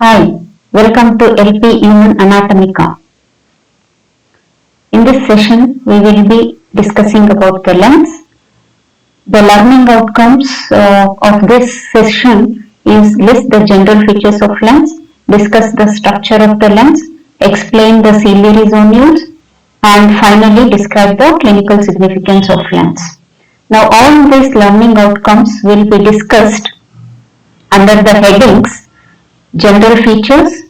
Hi, welcome to LP Human Anatomica. In this session, we will be discussing about the lens. The learning outcomes of this session is list the general features of lens, discuss the structure of the lens, explain the ciliary zonules, and finally describe the clinical significance of lens. Now all these learning outcomes will be discussed under the headings general features,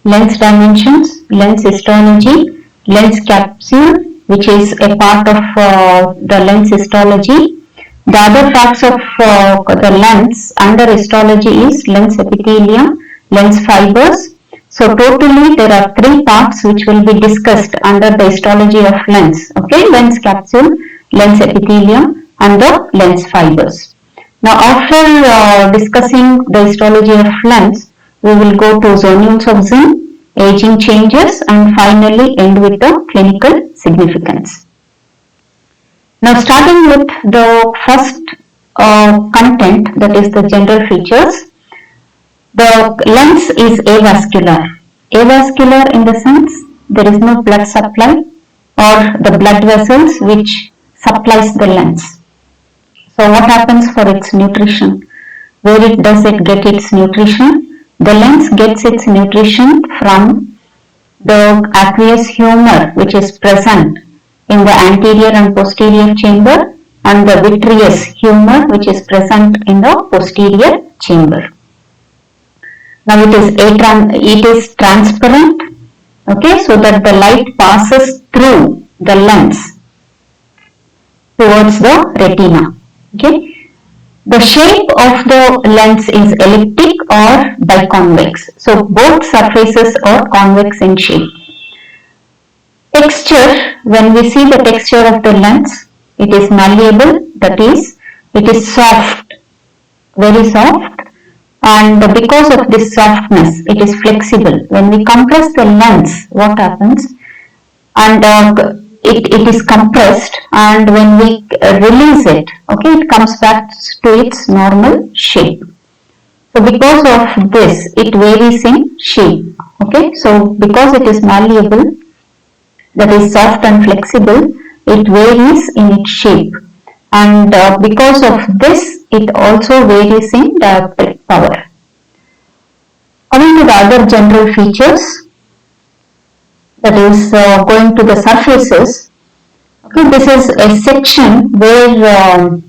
lens dimensions, lens histology, lens capsule, which is a part of the lens histology. The other parts of the lens under histology is lens epithelium, lens fibers. So totally there are three parts which will be discussed under the histology of lens. Okay, lens capsule, lens epithelium, and the lens fibers. Now after discussing the histology of lens, we will go to zonules of Zinn, aging changes, and finally end with the clinical significance. Now starting with the first content, that is the general features. The lens is avascular. Avascular in the sense there is no blood supply or the blood vessels which supplies the lens. So what happens for its nutrition? Where does it get its nutrition? The lens gets its nutrition from the aqueous humor which is present in the anterior and posterior chamber and the vitreous humor which is present in the posterior chamber. Now it is transparent, okay, so that the light passes through the lens towards the retina. Okay. The shape of the lens is elliptic or biconvex. So both surfaces are convex in shape. Texture, when we see the texture of the lens, it is malleable, that is, it is soft, very soft, and because of this softness, it is flexible. When we compress the lens, what happens? And it is compressed, and when we release it, okay, it comes back to its normal shape. So because of this, it varies in shape. Okay, so because it is malleable, that is soft and flexible, it varies in its shape, and because of this, it also varies in dioptric power. Coming to the other general features, that is going to the surfaces. Okay, this is a section where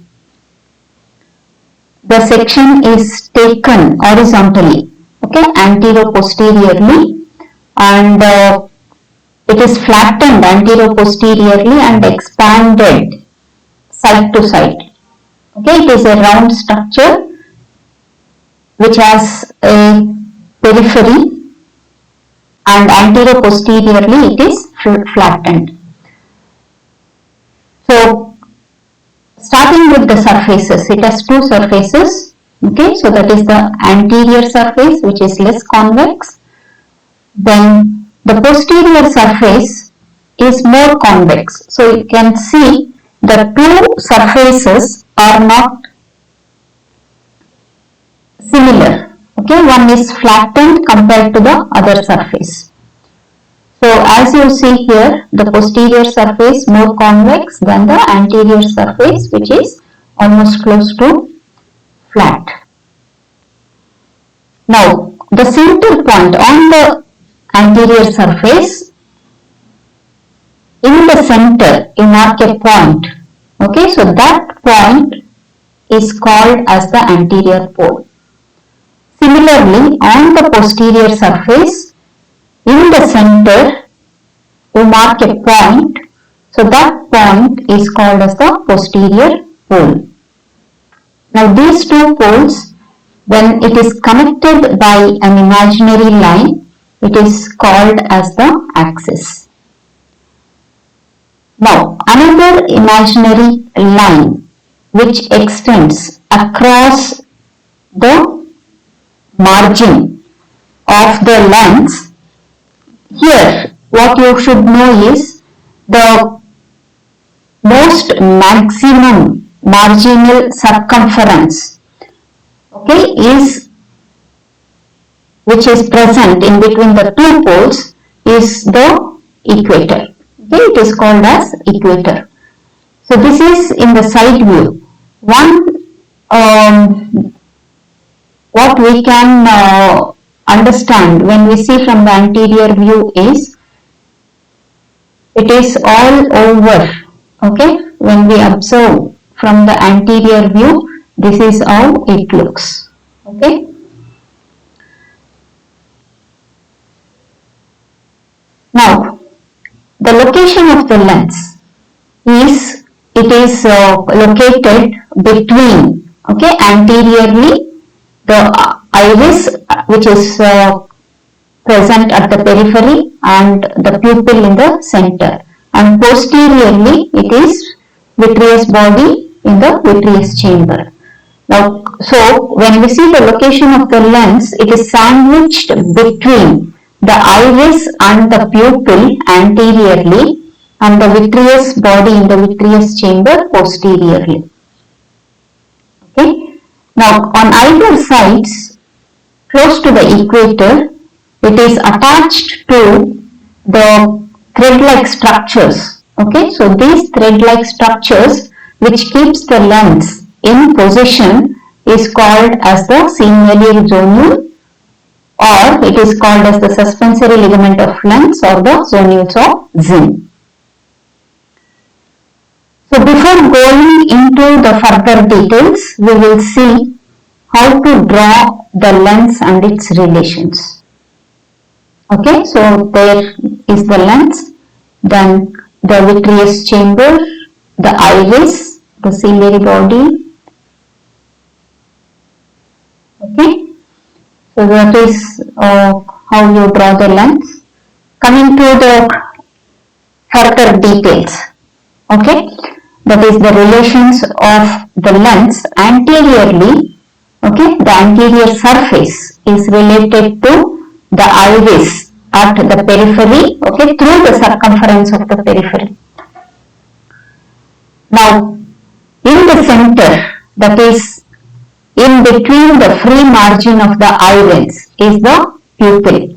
the section is taken horizontally, okay, anterior-posteriorly, and it is flattened anterior-posteriorly and expanded side to side. Okay, it is a round structure which has a periphery, and anterior-posteriorly it is flattened. So starting with the surfaces, it has two surfaces. Okay, so that is the anterior surface which is less convex. Then the posterior surface is more convex. So you can see the two surfaces are not similar. Okay, one is flattened compared to the other surface. So as you see here, the posterior surface more convex than the anterior surface, which is almost close to flat. Now the center point on the anterior surface, in the center you mark a point. Okay, so that point is called as the anterior pole. Similarly, on the posterior surface, in the center you mark a point, so that point is called as the posterior pole. Now these two poles, when it is connected by an imaginary line, it is called as the axis. Now another imaginary line which extends across the margin of the lens. Here what you should know is the most maximum marginal circumference, okay, is which is present in between the two poles is the equator. Okay, it is called as equator. So this is in the side view. What we can understand when we see from the anterior view is it is all over. Okay, when we observe from the anterior view, this is how it looks. Okay. Now, the location of the lens is located between, okay, anteriorly the iris, which is present at the periphery, and the pupil in the center, and posteriorly it is vitreous body in the vitreous chamber. Now, so when we see the location of the lens, it is sandwiched between the iris and the pupil anteriorly and the vitreous body in the vitreous chamber posteriorly. Okay. Now, on either sides, close to the equator, it is attached to the thread-like structures. Okay. So, these thread-like structures which keeps the lens in position is called as the Germinal Zone, or it is called as the suspensory ligament of lens or the zonules of Zinn. So before going into the further details, we will see how to draw the lens and its relations. Okay, so there is the lens, then the vitreous chamber, the iris, the ciliary body. Okay, so that is how you draw the lens. Coming to the further details. Okay, that is the relations of the lens anteriorly. Okay, the anterior surface is related to the iris at the periphery, okay, through the circumference of the periphery. Now, in the center, that is in between the free margin of the eyelids, is the pupil.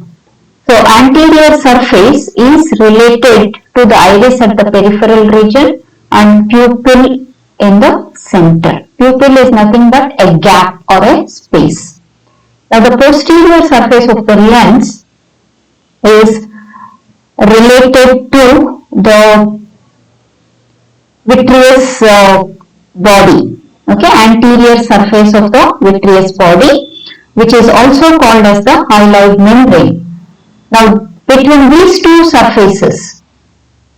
So, anterior surface is related to the iris at the peripheral region and pupil in the center. Pupil is nothing but a gap or a space. Now, the posterior surface of the lens is related to the vitreous body, okay, anterior surface of the vitreous body, which is also called as the hyaloid membrane. Now, between these two surfaces,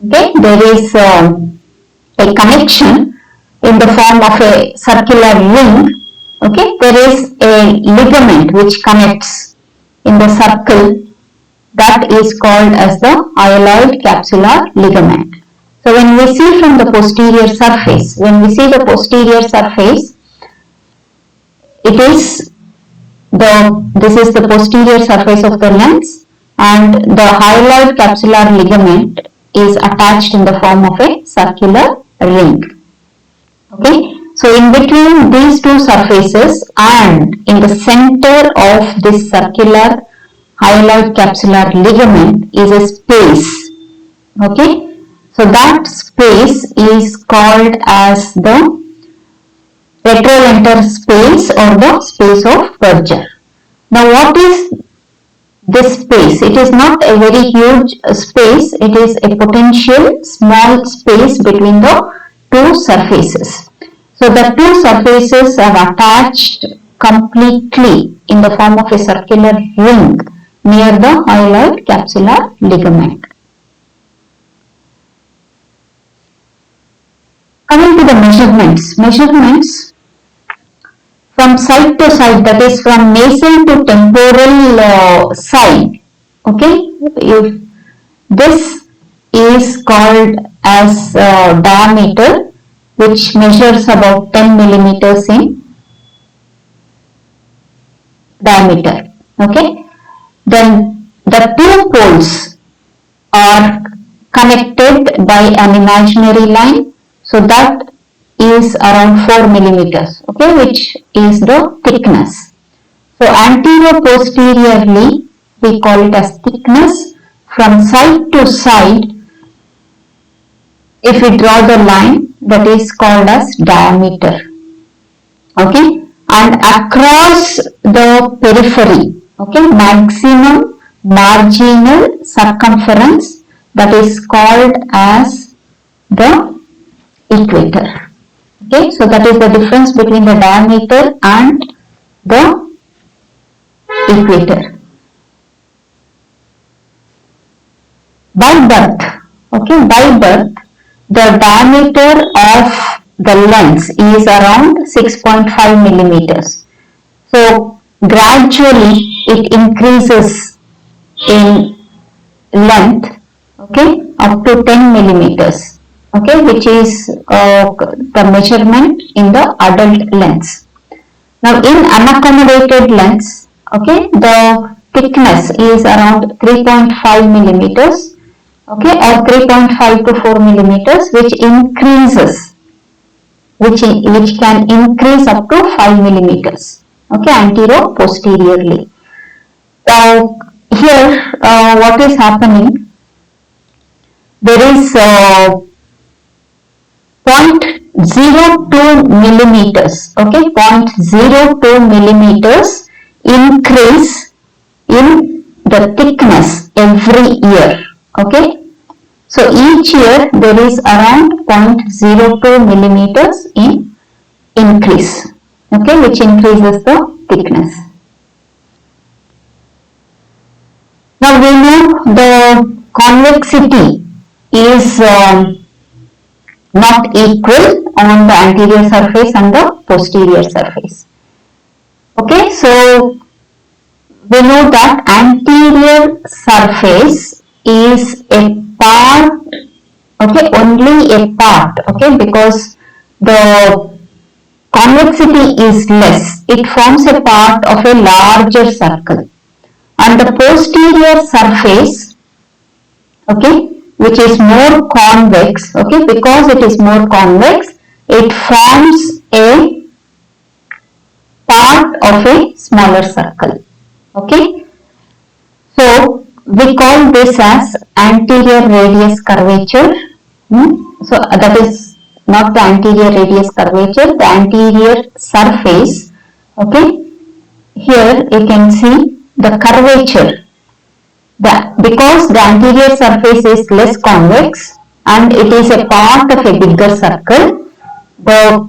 okay, there is a connection in the form of a circular ring. Okay, there is a ligament which connects in the circle, that is called as the hyaloid capsular ligament. So when we see from the posterior surface, this is the posterior surface of the lens, and the hyaloid capsular ligament is attached in the form of a circular ring. Okay, so in between these two surfaces and in the center of this circular hyaloid capsular ligament is a space. Okay, so that space is called as the retroventral space or the space of Berger. Now, what is this space? It is not a very huge space. It is a potential small space between the two surfaces. So, the two surfaces are attached completely in the form of a circular ring near the hyaloid capsular ligament. Coming to the measurements from side to side, that is from nasal to temporal side. Okay, this is called as diameter, which measures about 10 millimeters in diameter. Okay, then the two poles are connected by an imaginary line, so that is around 4 millimeters, okay, which is the thickness. So anterior-posteriorly, we call it as thickness. From side to side, if we draw the line, that is called as diameter. Okay, and across the periphery, okay, maximum marginal circumference, that is called as the equator. Okay, so that is the difference between the diameter and the equator. By birth, okay, by birth, the diameter of the lens is around 6.5 millimeters. So gradually it increases in length, okay, up to 10 millimeters, okay, which is the measurement in the adult lens. Now in unaccommodated lens, okay, the thickness is around 3.5 millimeters, okay, or 3.5 to 4 millimeters, which increases, which can increase up to 5 millimeters, okay, anterior-posteriorly. Now here what is happening, there is 0.02 millimeters, okay, 0.02 millimeters increase in the thickness every year, okay. So each year there is around 0.02 millimeters in increase, okay, which increases the thickness. Now we know the convexity is not equal on the anterior surface and the posterior surface. Okay, so we know that anterior surface is a part, okay, only a part, okay, because the convexity is less. It forms a part of a larger circle. And the posterior surface, okay, which is more convex, okay, because it is more convex, it forms a part of a smaller circle, okay. So we call this as anterior radius curvature. So that is not the anterior radius curvature, the anterior surface, okay. Here you can see the curvature. Because the anterior surface is less convex and it is a part of a bigger circle, the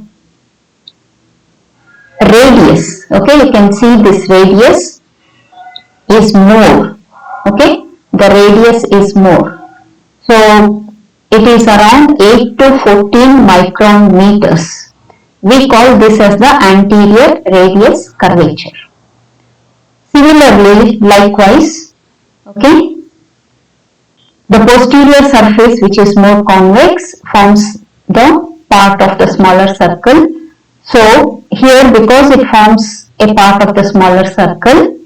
radius, okay, you can see this radius is more, okay, the radius is more. So it is around 8 to 14 micron meters. We call this as the anterior radius curvature. Similarly, likewise, okay, the posterior surface, which is more convex, forms the part of the smaller circle. So here, because it forms a part of the smaller circle,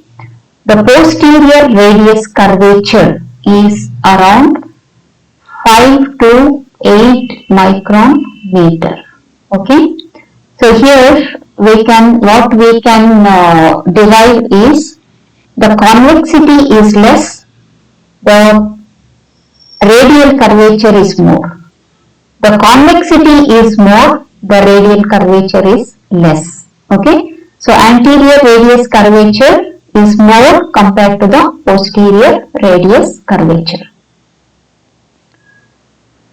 the posterior radius curvature is around 5 to 8 micron meter. Okay. So here what we can derive is the convexity is less, the radial curvature is more. The convexity is more, the radial curvature is less. Okay. So anterior radius curvature is more compared to the posterior radius curvature.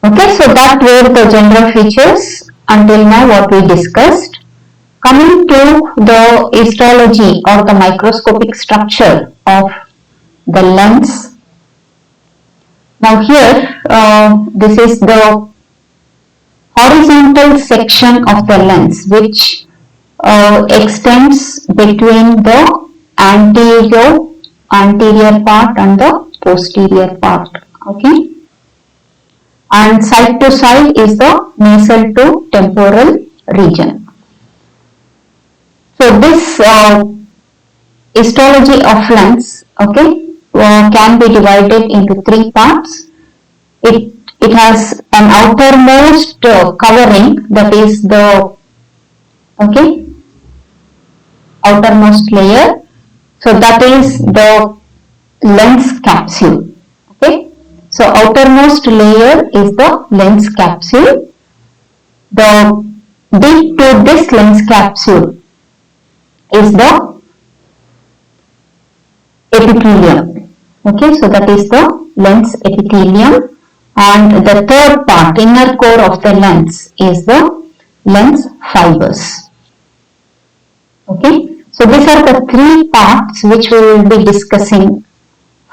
Okay, so that were the general features until now what we discussed. Coming to the histology or the microscopic structure of the lens. Now here this is the horizontal section of the lens which extends between the anterior part and the posterior part. Okay. And side to side is the nasal to temporal region. So this histology of lens, okay, can be divided into three parts. It has an outermost covering, that is the outermost layer, So that is the lens capsule. Okay. So outermost layer is the lens capsule. The deep to this lens capsule is the epithelium. Okay, so that is the lens epithelium, and the third part, inner core of the lens, is the lens fibers. Okay, so these are the three parts which we will be discussing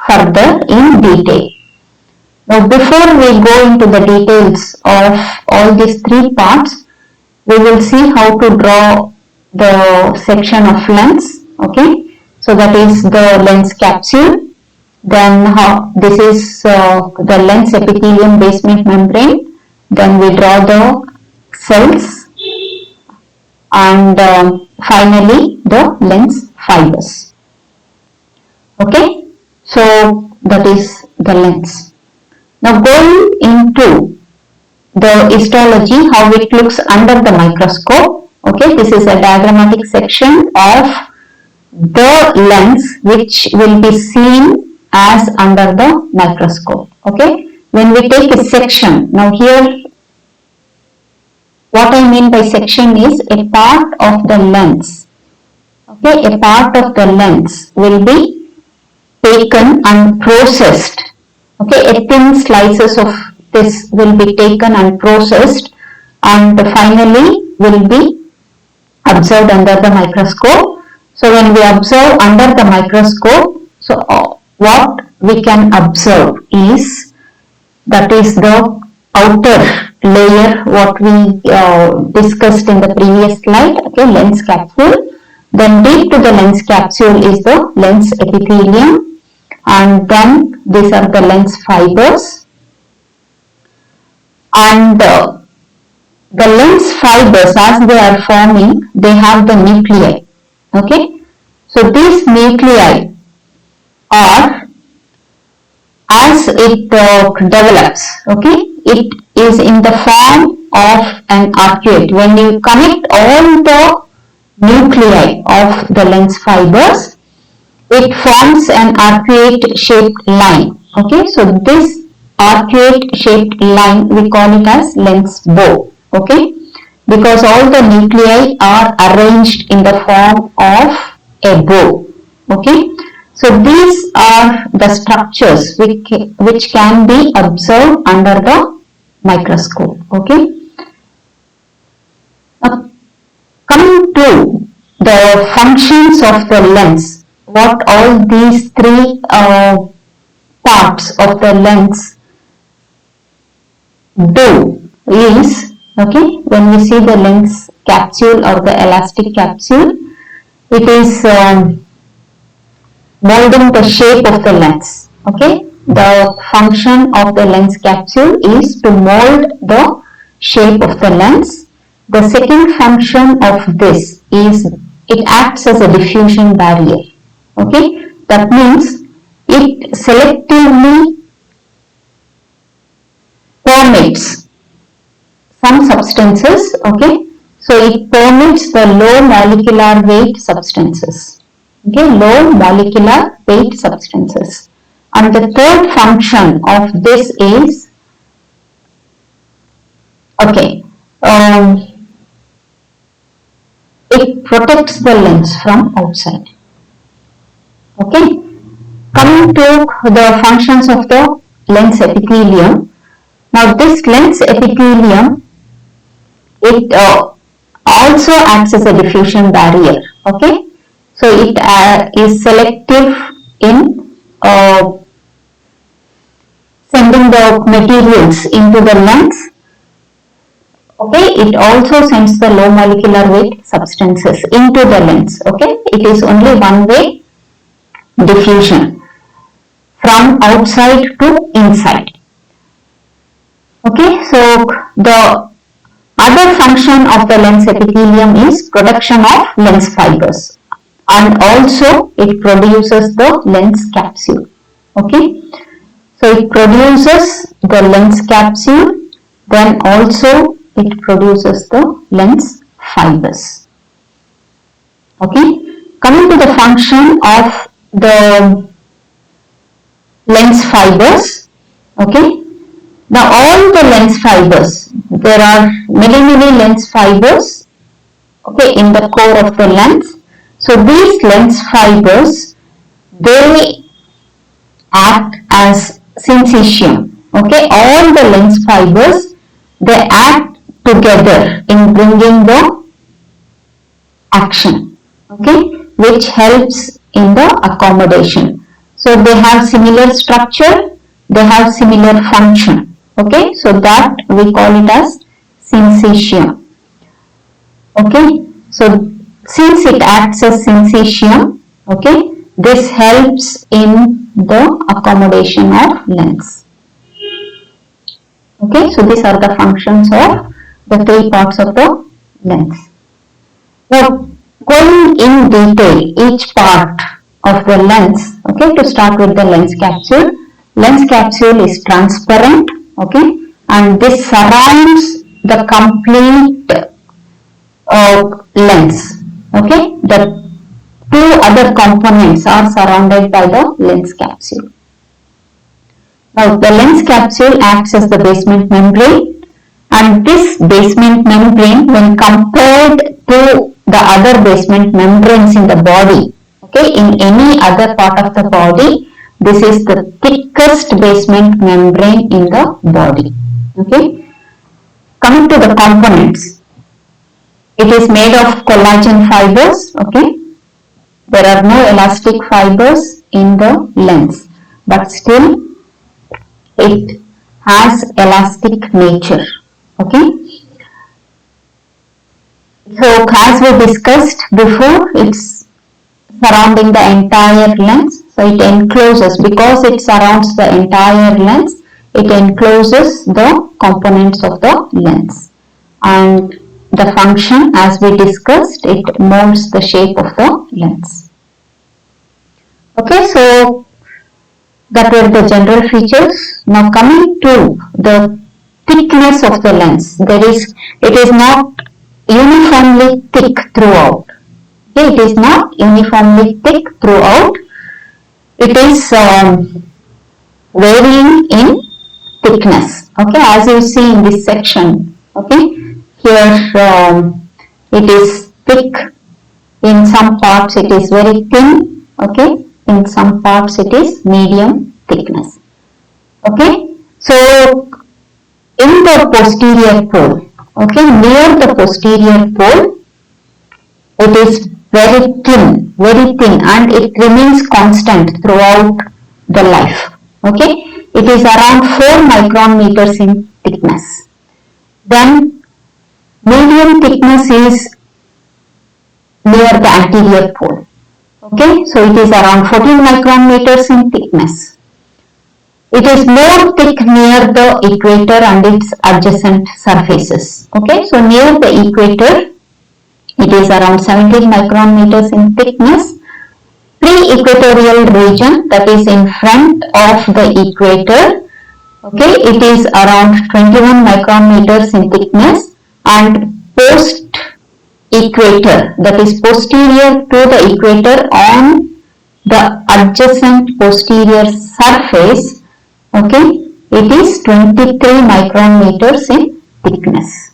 further in detail. Now, before we go into the details of all these three parts, we will see how to draw the section of lens. Okay, so that is the lens capsule. Then this is the lens epithelium basement membrane. Then we draw the cells, and finally the lens fibers. Okay, so that is the lens. Now going into the histology, how it looks under the microscope. Okay, this is a diagrammatic section of the lens which will be seen as under the microscope. Okay, when we take a section, now here what I mean by section is a part of the lens. Okay, a part of the lens will be taken and processed. Okay, a thin slices of this will be taken and processed, and finally will be observed under the microscope. So when we observe under the microscope, so what we can observe is, that is the outer layer what we discussed in the previous slide. Okay, lens capsule. Then deep to the lens capsule is the lens epithelium, and then these are the lens fibers, and the lens fibers, as they are forming, they have the nuclei. Okay, so these nuclei are, as it develops, okay, it is in the form of an arcuate. When you connect all the nuclei of the lens fibers, it forms an arcuate shaped line. Okay, so this arcuate shaped line we call it as lens bow. Okay, because all the nuclei are arranged in the form of a bow. Okay, so these are the structures which can be observed under the microscope. Okay, now coming to the functions of the lens, what all these three parts of the lens do is, okay, when we see the lens capsule or the elastic capsule, it is molding the shape of the lens. Okay, the function of the lens capsule is to mold the shape of the lens. The second function of this is it acts as a diffusion barrier. Okay, that means it selectively permits some substances. Okay, so it permits the low molecular weight substances. Okay, low molecular weight substances. And the third function of this is, okay, it protects the lens from outside. Okay, coming to the functions of the lens epithelium. Now this lens epithelium, it also acts as a diffusion barrier. Okay, so it is selective in sending the materials into the lens. Okay, it also sends the low molecular weight substances into the lens. Okay, it is only one way diffusion from outside to inside. Okay, so the other function of the lens epithelium is production of lens fibers, and also it produces the lens capsule. Okay, so it produces the lens capsule, then also it produces the lens fibers. Okay, Coming to the function of the lens fibers, okay. Now all the lens fibers, there are many lens fibers, okay, in the core of the lens. So these lens fibers, they act as syncytium, okay. All the lens fibers, they act together in bringing the action, okay, which helps in the accommodation. So they have similar structure, they have similar function, okay. So that we call it as syncytium, okay. So since it acts as syncytium, okay, this helps in the accommodation of lens. Okay, so these are the functions of the three parts of the lens. Now, going in detail each part of the lens, okay, to start with the lens capsule. Lens capsule is transparent, okay, and this surrounds the complete lens, okay. The two other components are surrounded by the lens capsule. Now, the lens capsule acts as the basement membrane, and this basement membrane, when compared to the other basement membranes in the body, okay, in any other part of the body, this is the thickest basement membrane in the body, okay. Coming to the components, it is made of collagen fibers, okay. There are no elastic fibers in the lens, but still it has elastic nature, okay. So as we discussed before, it's surrounding the entire lens, so it encloses, because it surrounds the entire lens, it encloses the components of the lens, and the function, as we discussed, it molds the shape of the lens. Okay, so that were the general features. Now coming to the thickness of the lens, it is not uniformly thick throughout. Okay, it is not uniformly thick throughout. It is varying in thickness. Okay, as you see in this section. Okay, here it is thick. In some parts it is very thin. Okay, in some parts it is medium thickness. Okay, so in the posterior pole, okay, near the posterior pole, it is very thin, and it remains constant throughout the life. Okay, it is around 4 micrometers in thickness. Then medium thickness is near the anterior pole. Okay, so it is around 14 micrometers in thickness. It is more thick near the equator and its adjacent surfaces. Okay, so near the equator, it is around 17 micrometers in thickness. Pre-equatorial region, that is in front of the equator, okay, it is around 21 micrometers in thickness, and post-equator, that is posterior to the equator on the adjacent posterior surface, okay, it is 23 micrometers in thickness.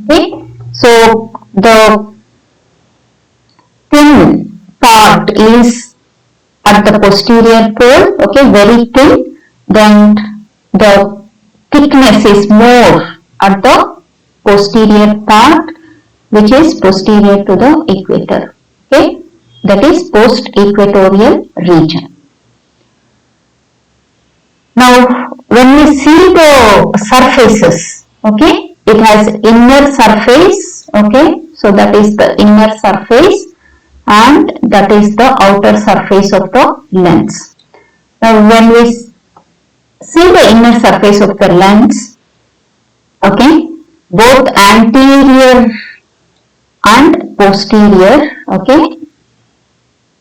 Okay, so the thin part is at the posterior pole, okay, very thin. Then the thickness is more at the posterior part, which is posterior to the equator. Okay, that is post-equatorial region. Now, when we see the surfaces, okay, it has inner surface, okay, so that is the inner surface, and that is the outer surface of the lens. Now, when we see the inner surface of the lens, okay, both anterior and posterior, okay,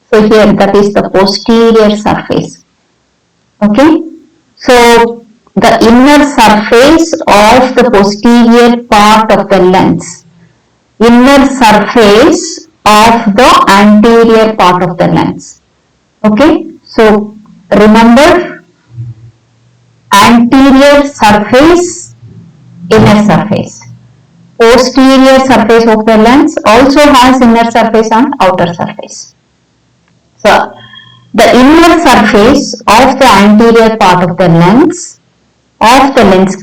so here that is the posterior surface, okay. So the inner surface of the posterior part of the lens, inner surface of the anterior part of the lens. Okay, so remember, anterior surface, inner surface. Posterior surface of the lens also has inner surface and outer surface. So, the inner surface of the anterior part of the lens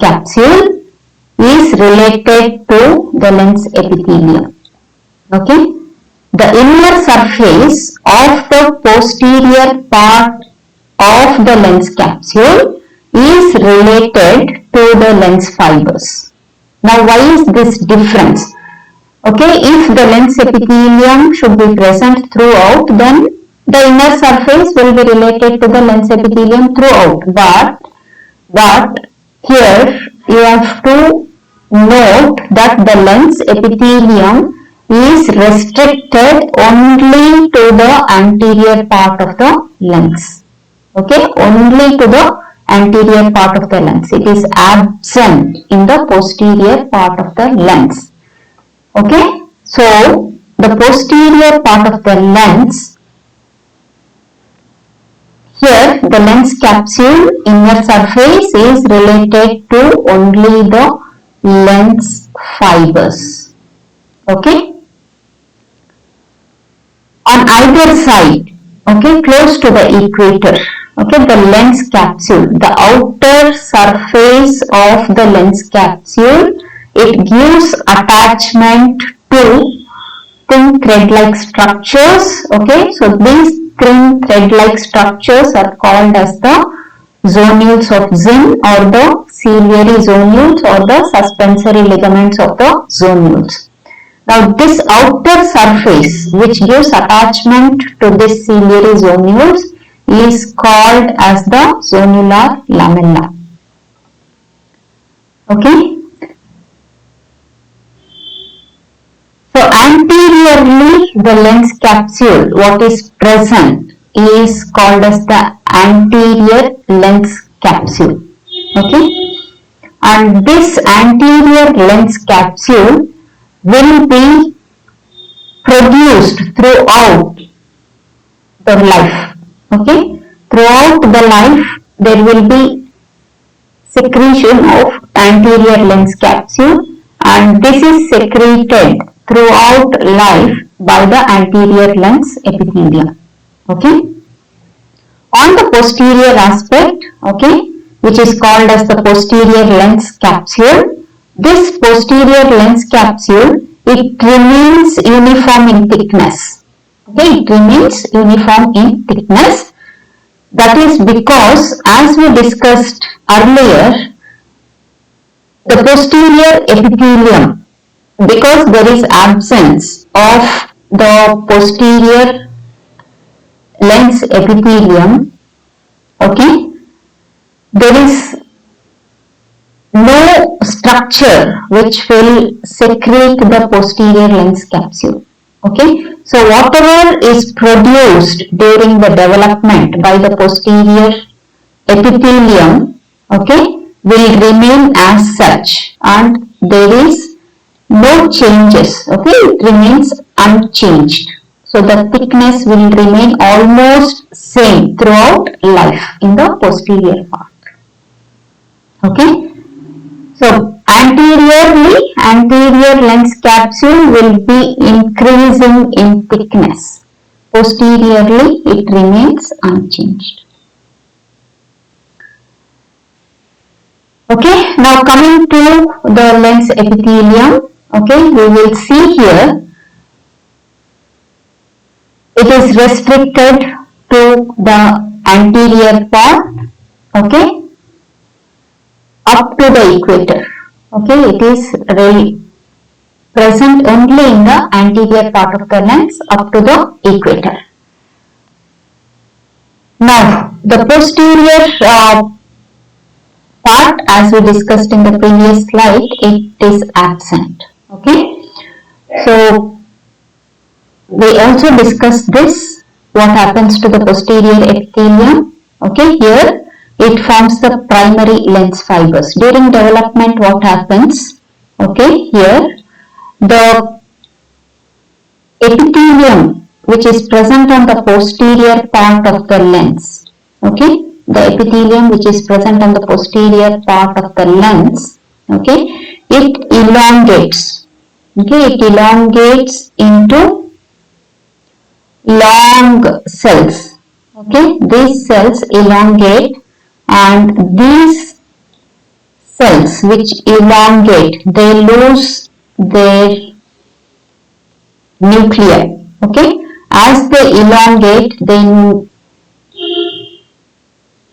capsule is related to the lens epithelium. Okay, the inner surface of the posterior part of the lens capsule is related to the lens fibers. Now, why is this difference? Okay, if the lens epithelium should be present throughout, then the inner surface will be related to the lens epithelium throughout. But here you have to note that the lens epithelium is restricted only to the anterior part of the lens. Okay, only to the anterior part of the lens. It is absent in the posterior part of the lens. Okay, so the posterior part of the lens, here the lens capsule inner surface is related to only the lens fibers. Okay, on either side, okay, close to the equator, okay, the lens capsule, the outer surface of the lens capsule, it gives attachment to thin thread-like structures. Okay, so these thin thread-like structures are called as the zonules of Zinn, or the ciliary zonules, or the suspensory ligaments of the zonules. Now, this outer surface which gives attachment to this ciliary zonules is called as the zonular lamella. Okay. So, anteriorly the lens capsule, what is present, is called as the anterior lens capsule. Okay. And this anterior lens capsule will be produced throughout the life. Okay, throughout the life there will be secretion of anterior lens capsule, and this is secreted throughout life by the anterior lens epithelium. Okay, on the posterior aspect, okay, which is called as the posterior lens capsule, this posterior lens capsule, it remains uniform in thickness. Okay, it remains uniform in thickness. That is because, as we discussed earlier, the posterior epithelium, because there is absence of the posterior lens epithelium, okay, there is no structure which will secrete the posterior lens capsule. Okay, so whatever is produced during the development by the posterior epithelium, okay, will remain as such, and there is no changes. Okay, it remains unchanged. So the thickness will remain almost same throughout life in the posterior part. Okay. So, anteriorly, anterior lens capsule will be increasing in thickness. Posteriorly, it remains unchanged. Okay, now coming to the lens epithelium, okay, we will see here, it is restricted to the anterior part, okay, up to the equator. Okay, it is really present only in the anterior part of the lens up to the equator. Now, the posterior part, as we discussed in the previous slide, it is absent. Okay, so we also discussed this, what happens to the posterior epithelium. Okay, here it forms the primary lens fibers. During development, what happens? Okay, here the epithelium which is present on the posterior part of the lens. Okay, the epithelium which is present on the posterior part of the lens. Okay, it elongates. Okay, it elongates into long cells. Okay, these cells elongate, and these cells which elongate, they lose their nuclei. Okay, as they elongate, they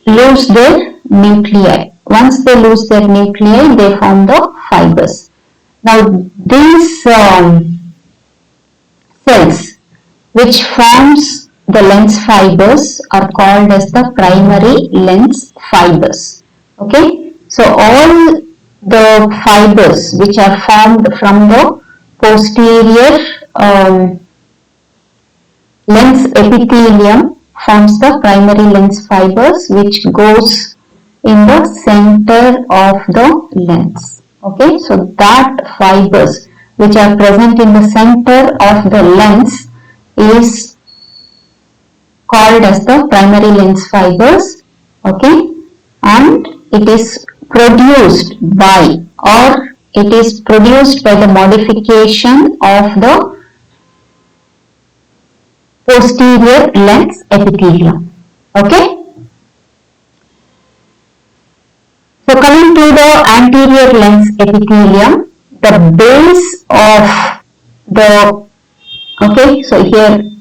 lose their nuclei. Once they lose their nuclei, they form the fibers. Now these cells which forms the lens fibers are called as the primary lens fibers. Okay, so all the fibers which are formed from the posterior lens epithelium forms the primary lens fibers which goes in the center of the lens. Okay, so that fibers which are present in the center of the lens is called as the primary lens fibers. Okay, and it is produced by, or it is produced by the modification of the posterior lens epithelium. Okay. So coming to the anterior lens epithelium, the base of the, okay, so here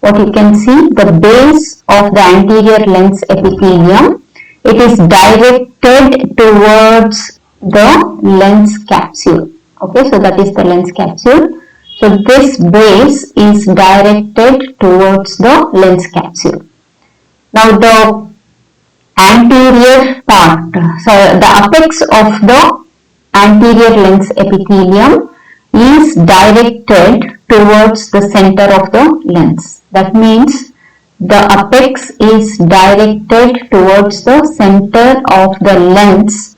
what you can see, the base of the anterior lens epithelium, it is directed towards the lens capsule. Okay, so that is the lens capsule. So this base is directed towards the lens capsule. Now the anterior part, so the apex of the anterior lens epithelium is directed towards the center of the lens. That means the apex is directed towards the center of the lens.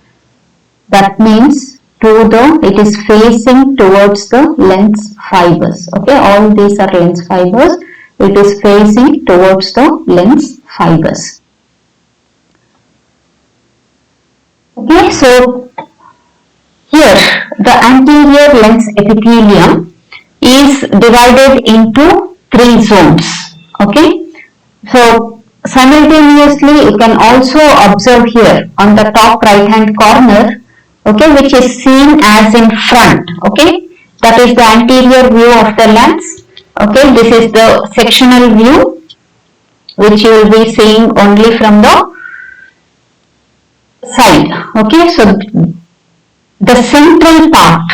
That means it is facing towards the lens fibers. Okay, all these are lens fibers. It is facing towards the lens fibers. Okay, so here the anterior lens epithelium is divided into 3 zones. Okay, so simultaneously you can also observe here on the top right hand corner, okay, which is seen as in front. Okay, that is the anterior view of the lens. Okay, this is the sectional view which you will be seeing only from the side. Okay, so the central part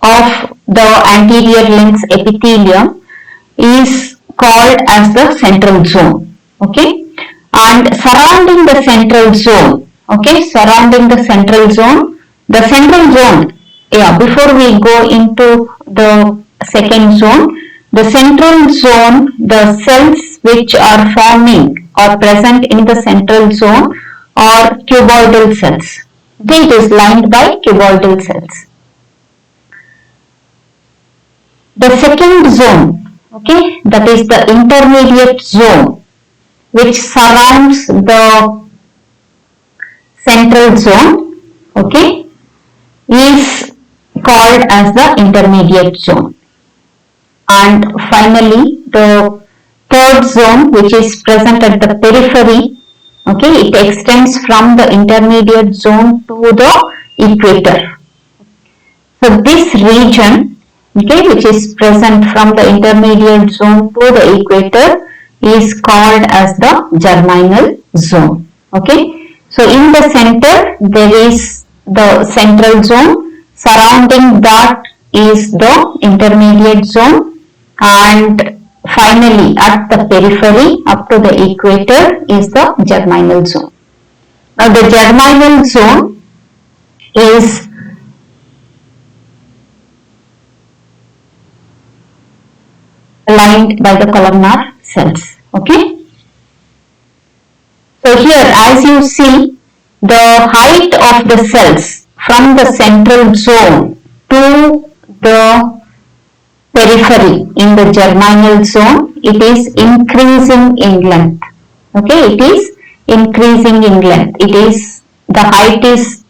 of the anterior lens epithelium is called as the central zone. Okay, and surrounding the central zone, okay, surrounding the central zone, before we go into the second zone, the central zone, the cells which are forming or present in the central zone are cuboidal cells. Okay, it is lined by cuboidal cells. The second zone, okay, that is the intermediate zone which surrounds the central zone, okay, is called as the intermediate zone. And finally, the third zone which is present at the periphery, okay, it extends from the intermediate zone to the equator. So this region, okay, which is present from the intermediate zone to the equator is called as the germinal zone. Okay, so in the center there is the central zone, surrounding that is the intermediate zone, and finally at the periphery up to the equator is the germinal zone. Now the germinal zone is lined by the columnar cells. Okay. So here, as you see, the height of the cells from the central zone to the periphery in the germinal zone, it is increasing in length. Okay, it is increasing in length. It is, the height is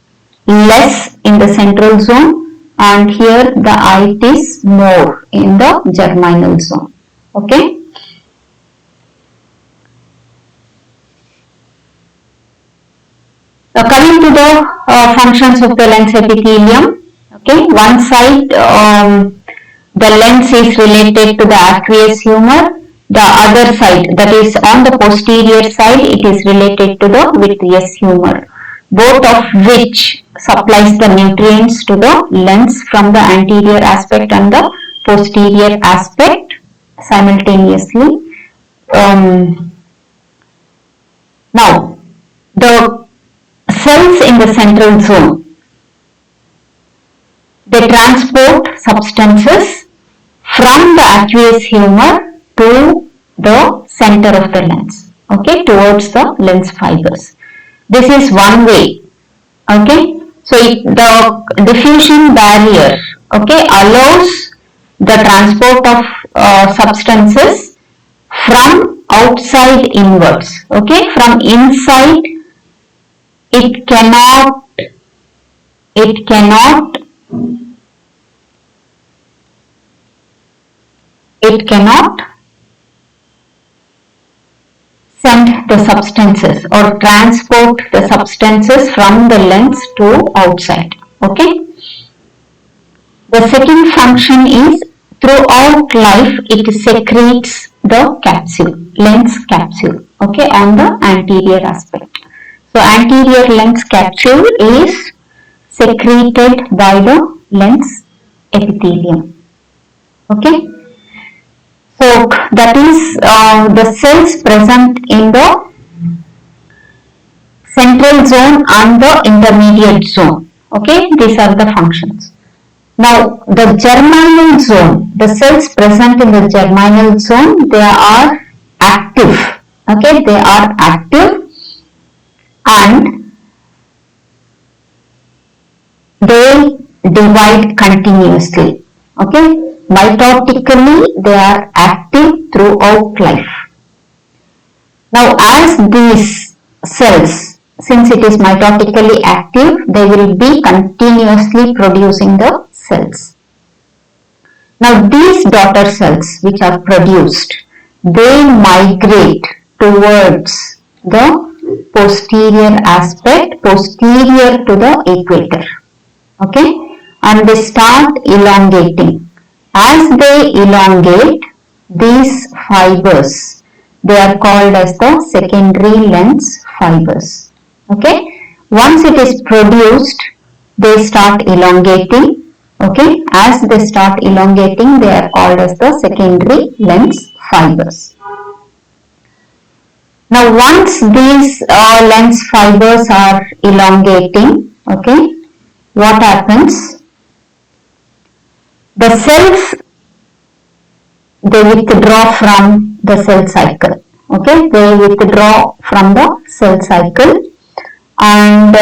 less in the central zone and here the height is more in the germinal zone. Okay. Coming to the functions of the lens epithelium. Okay, one side the lens is related to the aqueous humor. The other side, that is on the posterior side, it is related to the vitreous humor, both of which supplies the nutrients to the lens from the anterior aspect and the posterior aspect simultaneously. Now, the cells in the central zone, they transport substances from the aqueous humor to the center of the lens, okay, towards the lens fibers. This is one way, okay. So the diffusion barrier, okay, allows the transport of substances from outside inwards, okay. From inside it cannot send the substances or transport the substances from the lens to outside. Okay. The second function is throughout life it secretes the capsule, lens capsule, okay, on the anterior aspect. So anterior lens capsule is secreted by the lens epithelium. Okay. So that is the cells present in the central zone and the intermediate zone. Okay, these are the functions. Now the germinal zone, the cells present in the germinal zone, they are active. Okay, they are active and they divide continuously. Okay. Mitotically, they are active throughout life. Now, as these cells, since it is mitotically active, they will be continuously producing the cells. Now, these daughter cells which are produced, they migrate towards the posterior aspect, posterior to the equator. Okay, and they start elongating. As they elongate, these fibers, they are called as the secondary lens fibers. Okay. Once it is produced, they start elongating. Okay. As they start elongating, they are called as the secondary lens fibers. Now, once these lens fibers are elongating, okay, what happens? The cells, they withdraw from the cell cycle. Okay, they withdraw from the cell cycle and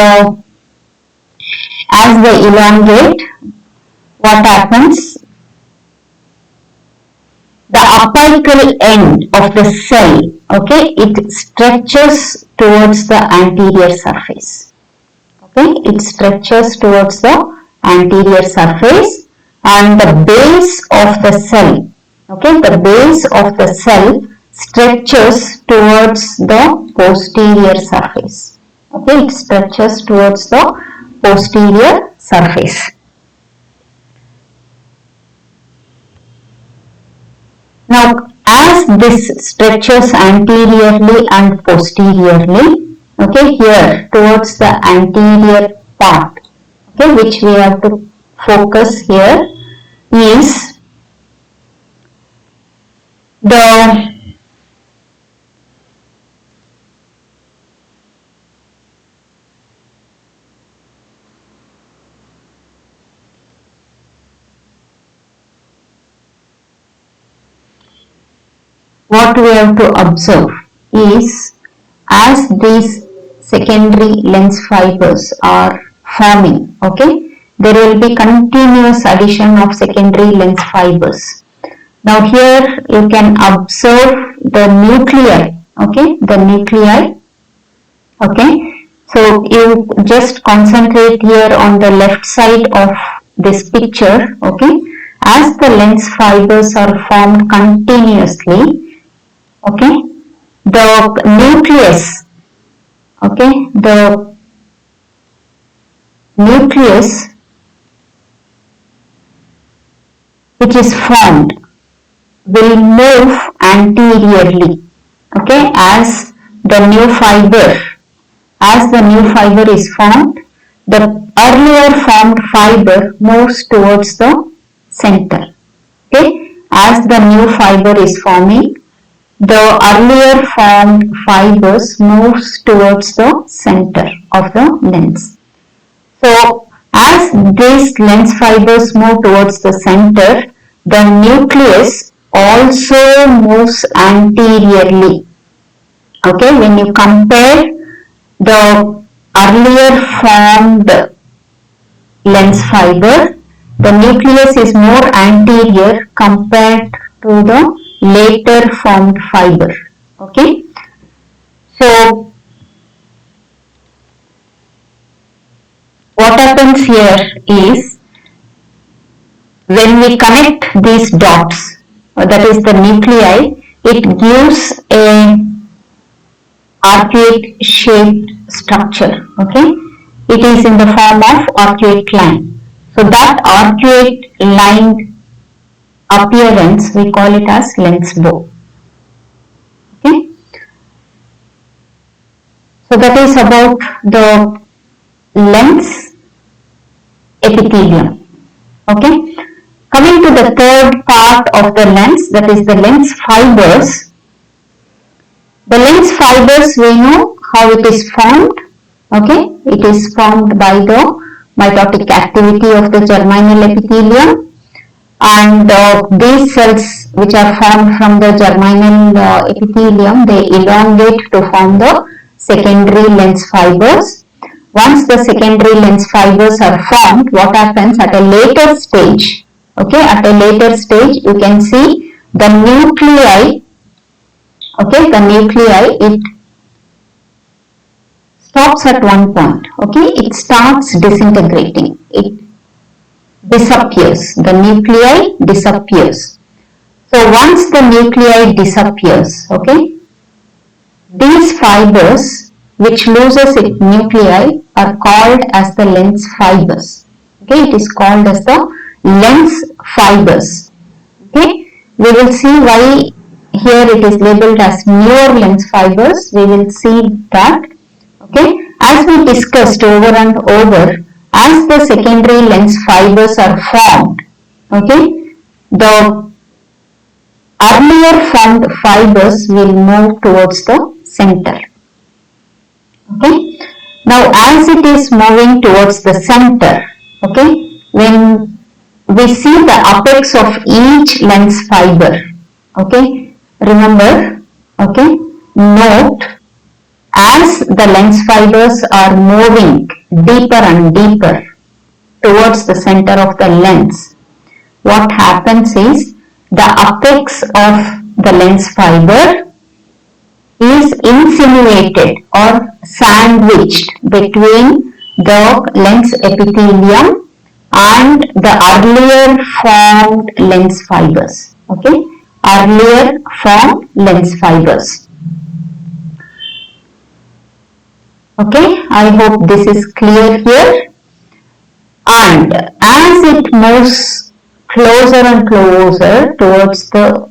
as they elongate, what happens? The apical end of the cell, okay, it stretches towards the anterior surface. Okay, it stretches towards the anterior surface and the base of the cell, okay, the base of the cell stretches towards the posterior surface. Okay, it stretches towards the posterior surface. Now, as this stretches anteriorly and posteriorly, okay, here towards the anterior part, okay, which we have to focus here is the what we have to observe is as these secondary lens fibers are forming, okay, there will be continuous addition of secondary lens fibers. Now here you can observe the nuclei, okay, the nuclei, okay. So you just concentrate here on the left side of this picture, okay. As the lens fibers are formed continuously, okay, the nucleus, okay, the nucleus which is formed will move anteriorly, okay, as the new fiber is formed, the earlier formed fiber moves towards the center, okay. As the new fiber is forming, the earlier formed fibers moves towards the center of the lens. So as these lens fibers move towards the center, the nucleus also moves anteriorly. Okay, when you compare the earlier formed lens fiber, the nucleus is more anterior compared to the later formed fiber. Okay, so what happens here is when we connect these dots, that is the nuclei, it gives a arcuate shaped structure, okay. It is in the form of arcuate line. So that arcuate line appearance we call it as lens bow, okay. So that is about the lens epithelium, okay. Coming to the third part of the lens, that is the lens fibers. The lens fibers, we know how it is formed, okay. It is formed by the mitotic activity of the germinal epithelium, and these cells which are formed from the germinal epithelium, they elongate to form the secondary lens fibers. Once the secondary lens fibers are formed, what happens at a later stage, okay, at a later stage you can see the nuclei, okay, the nuclei, it stops at one point, okay, it starts disintegrating, it disappears, the nuclei disappears. So once the nuclei disappears, okay, these fibers which loses its nuclei are called as the lens fibers, okay, it is called as the lens fibers, okay. We will see why here it is labeled as newer lens fibers, we will see that, okay. As we discussed over and over, as the secondary lens fibers are formed, okay, the earlier formed fibers will move towards the center, okay. Now as it is moving towards the center, okay, when we see the apex of each lens fiber, okay, remember, okay, note, as the lens fibers are moving deeper and deeper towards the center of the lens, what happens is the apex of the lens fiber is insinuated or sandwiched between the lens epithelium and the earlier formed lens fibers, okay, earlier formed lens fibers. Okay, I hope this is clear here. And as it moves closer and closer towards the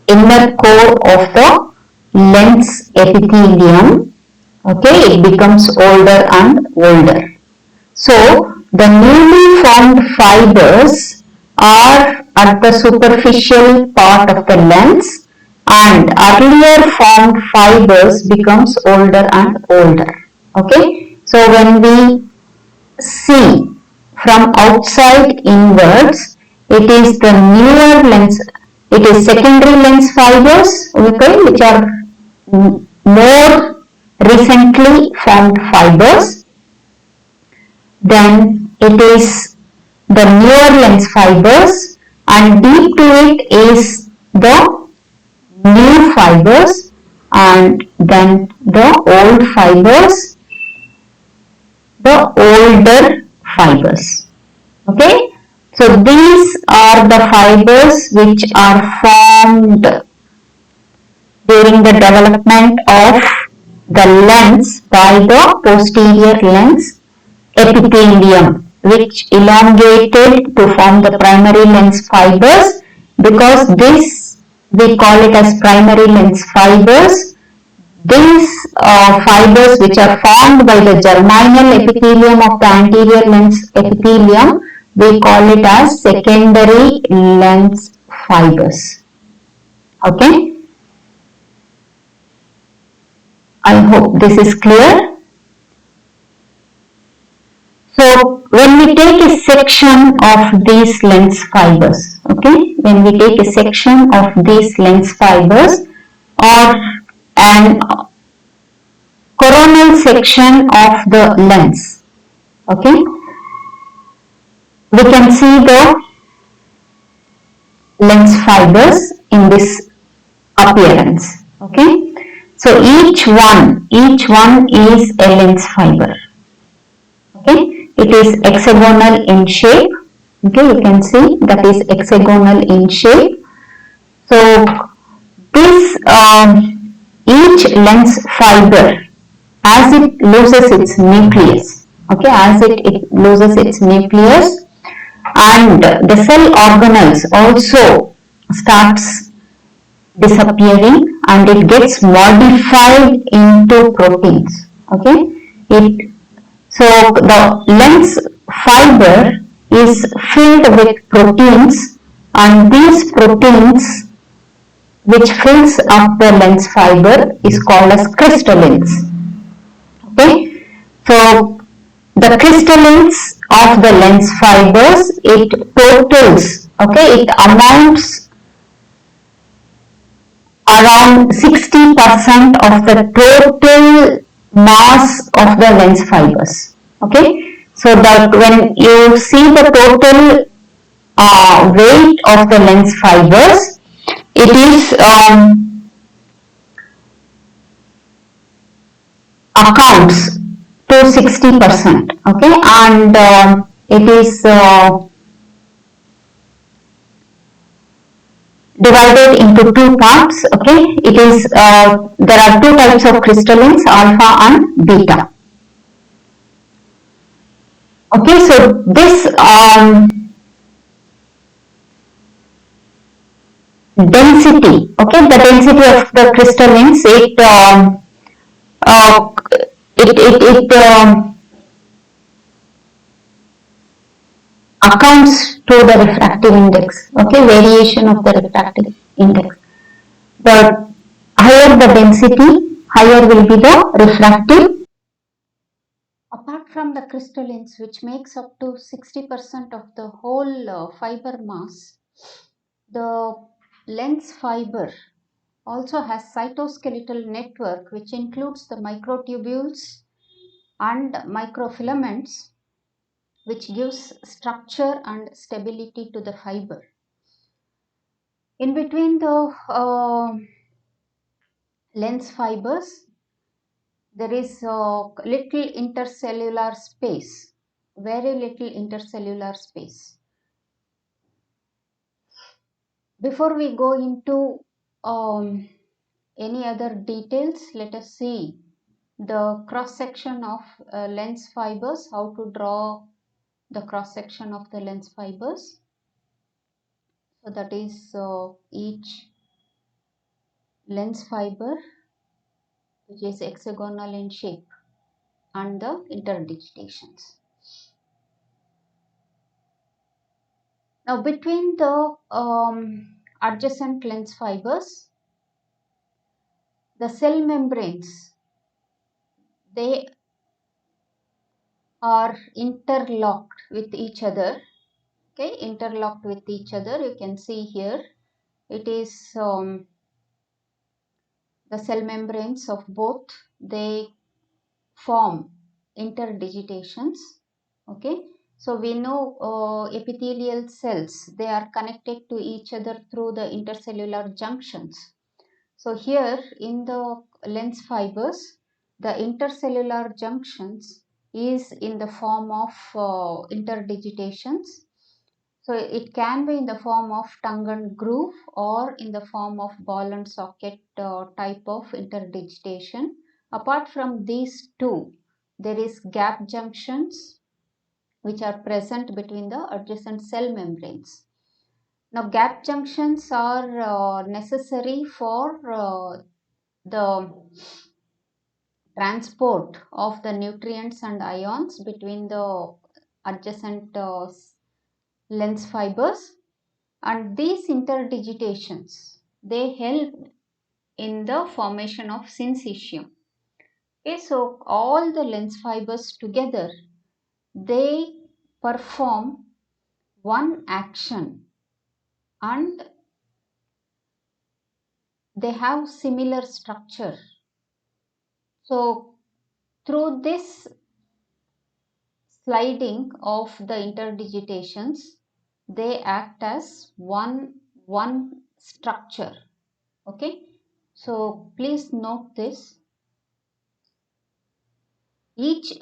inner core of the lens epithelium, okay, it becomes older and older. So the newly formed fibers are at the superficial part of the lens, and earlier formed fibers becomes older and older, okay. So when we see from outside inwards, it is the newer lens, it is secondary lens fibers, okay, which are more recently formed fibers. Then it is the newer lens fibers, and deep to it is the new fibers, and then the old fibers, the older fibers. Okay, so these are the fibers which are formed during the development of the lens by the posterior lens epithelium, which elongated to form the primary lens fibers. Because this we call it as primary lens fibers. These fibers which are formed by the germinal epithelium of the anterior lens epithelium, we call it as secondary lens fibers. Okay, I hope this is clear. So when we take a section of these lens fibers, okay, when we take a section of these lens fibers or an coronal section of the lens, okay, we can see the lens fibers in this appearance, okay. So each one is a lens fiber, okay. It is hexagonal in shape, okay, you can see that is hexagonal in shape. So this each lens fiber, as it loses its nucleus, okay, as it loses its nucleus, and the cell organelles also starts disappearing and it gets modified into proteins, okay. So the lens fiber is filled with proteins, and these proteins which fills up the lens fiber is called as crystallins. Okay, so the crystallins of the lens fibers, it totals, okay, it amounts around 60% of the total mass of the lens fibers. Okay, so that when you see the total weight of the lens fibers, it is accounts to 60%. Okay, and it is divided into two parts. Okay, it is there are two types of crystallines, alpha and beta. Okay, so this density, okay, the density of the crystallines, uh, it accounts to the refractive index, okay, variation of the refractive index. The higher the density, higher will be the refractive. Apart from the crystallines, which makes up to 60% of the whole fiber mass, the lens fiber also has cytoskeletal network, which includes the microtubules and microfilaments, which gives structure and stability to the fiber. In between the lens fibers, there is little intercellular space, very little intercellular space. Before we go into any other details, let us see the cross section of lens fibers, how to draw the cross section of the lens fibers. So that is each lens fiber, which is hexagonal in shape, and the interdigitations. Now between the adjacent lens fibers, the cell membranes, they are interlocked with each other. Okay, interlocked with each other. You can see here it is the cell membranes of both, they form interdigitations. Okay, So we know epithelial cells, they are connected to each other through the intercellular junctions. So here in the lens fibers, the intercellular junctions is in the form of interdigitations. So it can be in the form of tongue and groove or in the form of ball and socket type of interdigitation. Apart from these two, there is gap junctions which are present between the adjacent cell membranes. Now gap junctions are necessary for the transport of the nutrients and ions between the adjacent lens fibers, and these interdigitations, they help in the formation of syncytium. Okay, so all the lens fibers together, they perform one action and they have similar structure. So through this sliding of the interdigitations, they act as one structure. Okay, so please note this. Each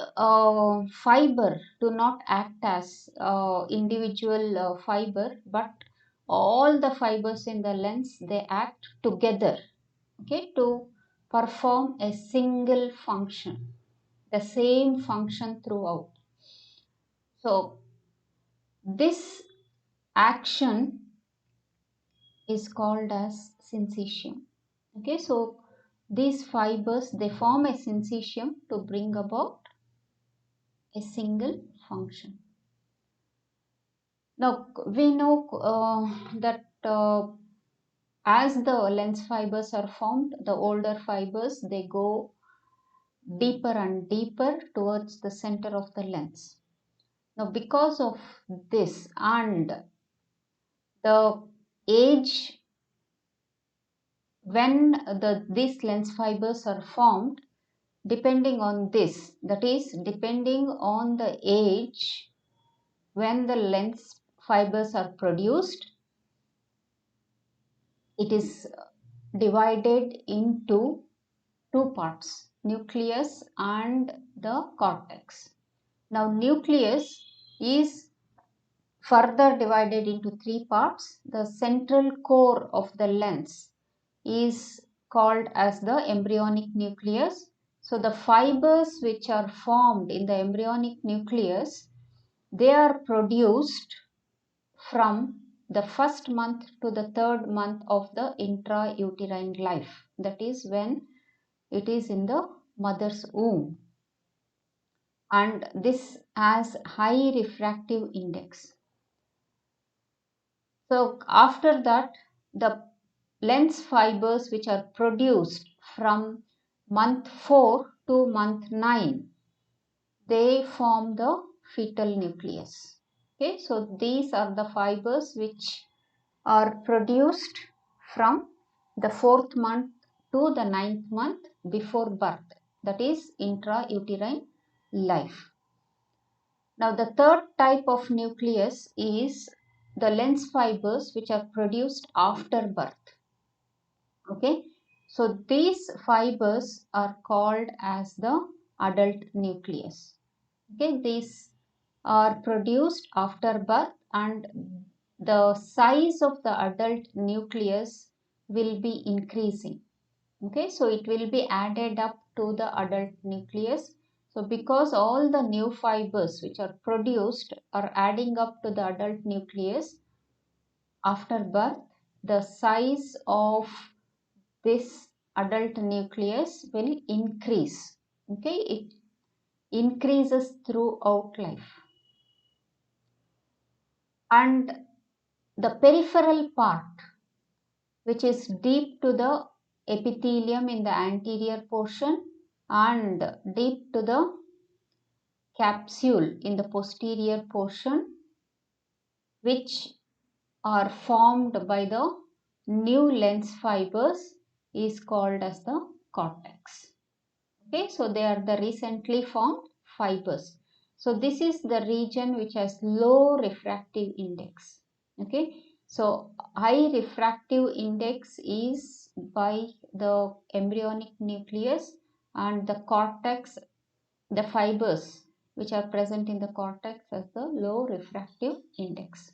fiber do not act as individual fiber, but all the fibers in the lens, they act together, okay, to perform a single function, the same function throughout. So this action is called as syncytium. Okay, so these fibers, they form a syncytium to bring about a single function. Now we know that as the lens fibers are formed, the older fibers, they go deeper and deeper towards the center of the lens. Now because of this and the age when these lens fibers are formed, depending on this, that is depending on the age when the lens fibers are produced, it is divided into two parts, nucleus and the cortex. Now nucleus is further divided into three parts. The central core of the lens is called as the embryonic nucleus. So the fibers which are formed in the embryonic nucleus, they are produced from the first month to the third month of the intrauterine life. That is when it is in the mother's womb. And this has high refractive index. So after that, the lens fibers which are produced from month 4 to month 9, they form the fetal nucleus. Okay, so these are the fibers which are produced from the 4th month to the 9th month before birth, that is intrauterine life. Now the third type of nucleus is the lens fibers which are produced after birth. Okay, so these fibers are called as the adult nucleus. Okay, these are produced after birth and the size of the adult nucleus will be increasing. Okay, so it will be added up to the adult nucleus. So because all the new fibers which are produced are adding up to the adult nucleus after birth, the size of this adult nucleus will increase. Okay, it increases throughout life. And the peripheral part, which is deep to the epithelium in the anterior portion and deep to the capsule in the posterior portion, which are formed by the new lens fibers, is called as the cortex. Okay, so they are the recently formed fibers. So this is the region which has low refractive index. Okay, so high refractive index is by the embryonic nucleus and the cortex, the fibers which are present in the cortex as the low refractive index.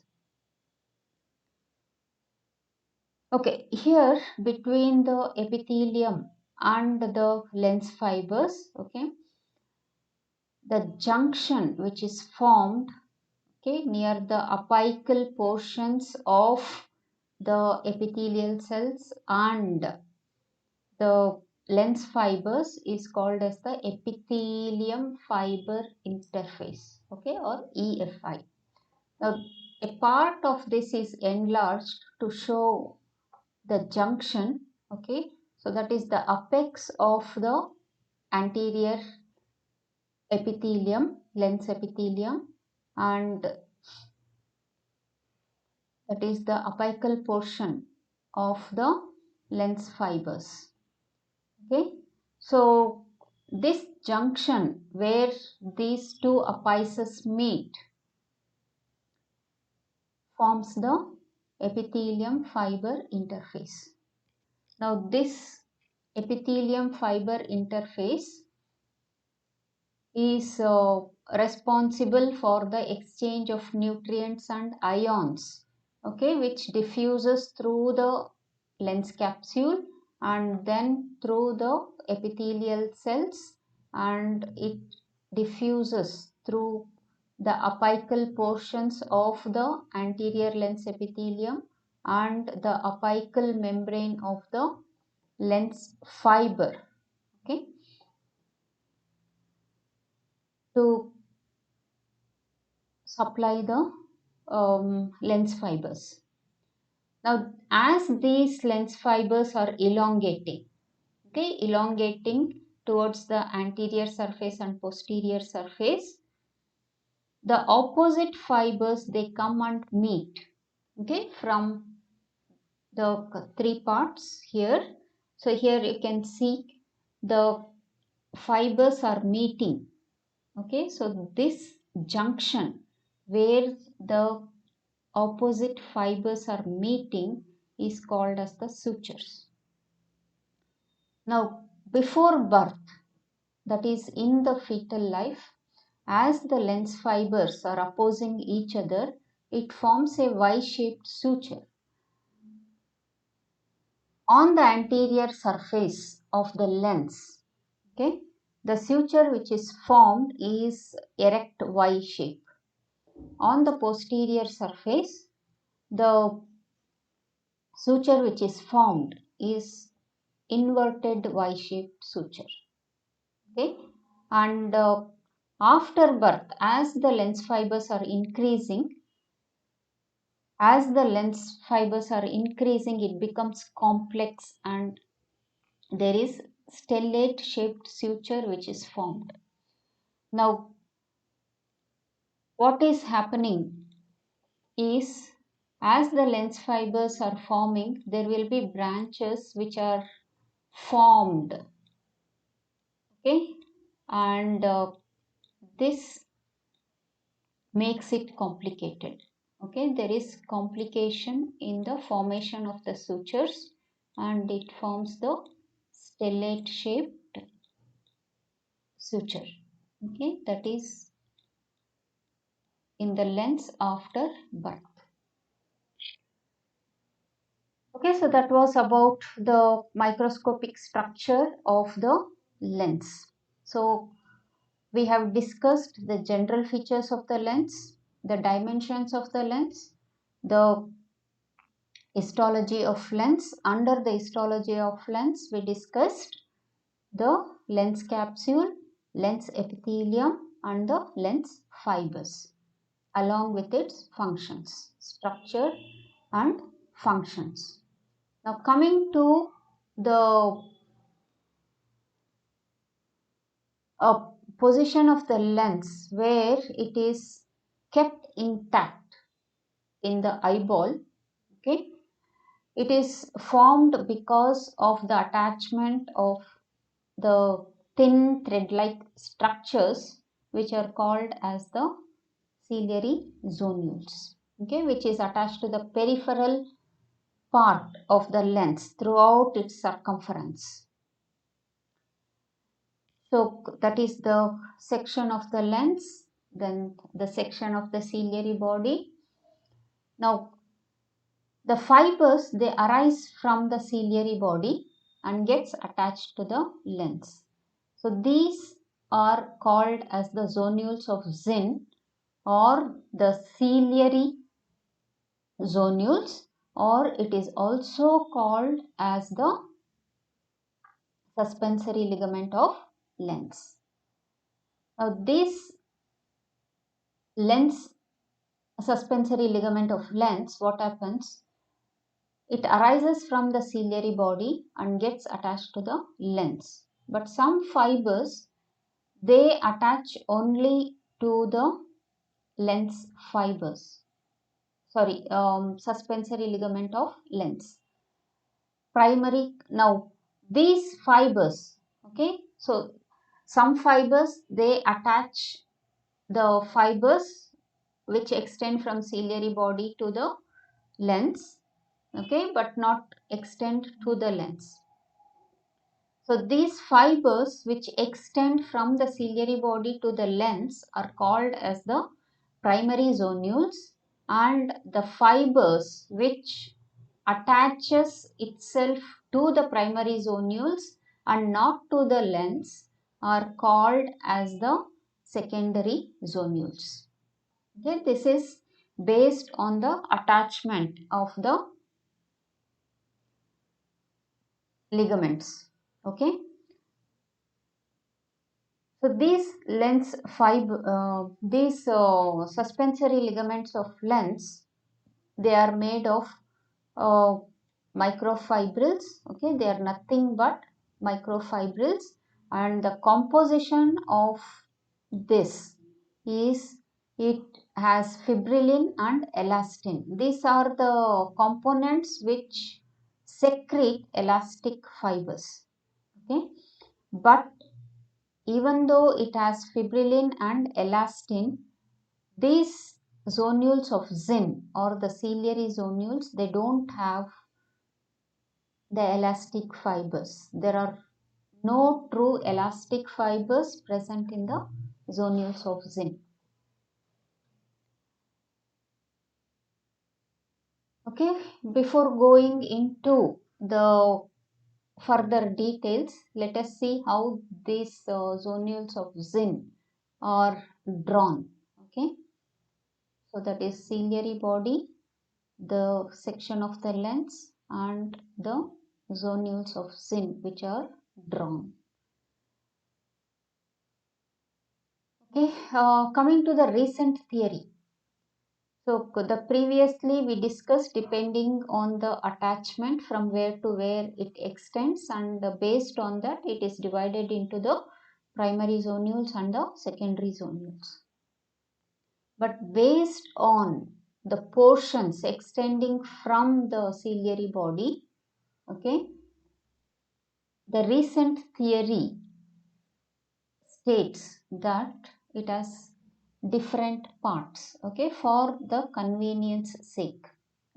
Okay, here between the epithelium and the lens fibers, okay, the junction which is formed, okay, near the apical portions of the epithelial cells and the lens fibers is called as the epithelium fiber interface, okay, or EFI. Now, a part of this is enlarged to show the junction, okay, so that is the apex of the anterior epithelium, lens epithelium, and that is the apical portion of the lens fibers. Okay, so this junction where these two apices meet forms the epithelium fiber interface. Now this epithelium fiber interface is responsible for the exchange of nutrients and ions, okay, which diffuses through the lens capsule and then through the epithelial cells, and it diffuses through the apical portions of the anterior lens epithelium and the apical membrane of the lens fiber, okay, to supply the lens fibers. Now, as these lens fibers are elongating, okay, elongating towards the anterior surface and posterior surface, the opposite fibers, they come and meet, okay, from the three parts here. So here you can see the fibers are meeting, okay, so this junction where the opposite fibers are meeting is called as the sutures. Now, before birth, that is in the fetal life, as the lens fibers are opposing each other, it forms a Y-shaped suture on the anterior surface of the lens. Okay, the suture which is formed is erect Y shape. On the posterior surface, the suture which is formed is inverted Y-shaped suture. Okay, and after birth, as the lens fibers are increasing, it becomes complex and there is stellate shaped suture which is formed. Now, what is happening is, as the lens fibers are forming, there will be branches which are formed, okay, and this makes it complicated. Okay, there is complication in the formation of the sutures and it forms the stellate shaped suture. Okay, that is in the lens after birth. Okay, so that was about the microscopic structure of the lens. So we have discussed the general features of the lens, the dimensions of the lens, the histology of lens. Under the histology of lens, we discussed the lens capsule, lens epithelium and the lens fibers along with its functions, structure and functions. Now coming to the position of the lens where it is kept intact in the eyeball, okay, it is formed because of the attachment of the thin thread-like structures which are called as the ciliary zonules, okay, which is attached to the peripheral part of the lens throughout its circumference. So that is the section of the lens, then the section of the ciliary body. Now the fibers, they arise from the ciliary body and gets attached to the lens. So these are called as the zonules of Zinn or the ciliary zonules, or it is also called as the suspensory ligament of lens. Now this lens, suspensory ligament of lens, what happens? It arises from the ciliary body and gets attached to the lens. But some fibers, they attach only to the lens fibers. Suspensory ligament of lens. Now these fibers, okay, so some fibers, they attach the fibers which extend from ciliary body to the lens, okay, but not extend to the lens. So these fibers which extend from the ciliary body to the lens are called as the primary zonules, and the fibers which attaches itself to the primary zonules and not to the lens are called as the secondary zonules. Okay, this is based on the attachment of the ligaments. Okay, so these suspensory ligaments of lens, they are made of microfibrils. Okay, they are nothing but microfibrils, and the composition of this is, it has fibrillin and elastin. These are the components which secrete elastic fibers. Okay, but even though it has fibrillin and elastin, these zonules of Zinn or the ciliary zonules, they don't have the elastic fibers. There are no true elastic fibers present in the zonules of Zinn. Okay, before going into the further details, let us see how these zonules of Zinn are drawn. Okay, so that is ciliary body, the section of the lens, and the zonules of Zinn which are drawn. Okay, coming to the recent theory. So the previously we discussed depending on the attachment from where to where it extends, and based on that it is divided into the primary zonules and the secondary zonules. But based on the portions extending from the ciliary body, okay, the recent theory states that it has different parts, okay, for the convenience sake,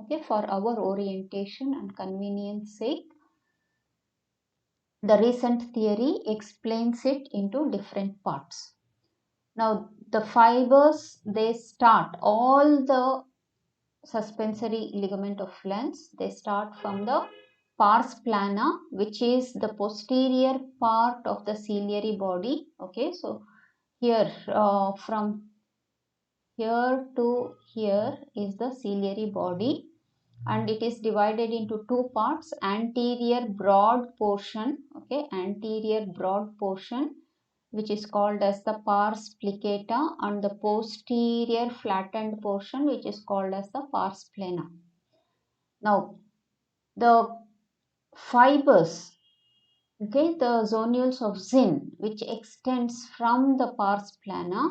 okay, for our orientation and convenience sake, the recent theory explains it into different parts. Now the fibers, they start, all the suspensory ligament of lens, they start from the pars plana, which is the posterior part of the ciliary body. Okay, so here from here to here is the ciliary body, and it is divided into two parts: anterior broad portion, okay, anterior broad portion, which is called as the pars plicata, and the posterior flattened portion, which is called as the pars plana. Now the fibers, okay, the zonules of Zinn, which extends from the pars plana,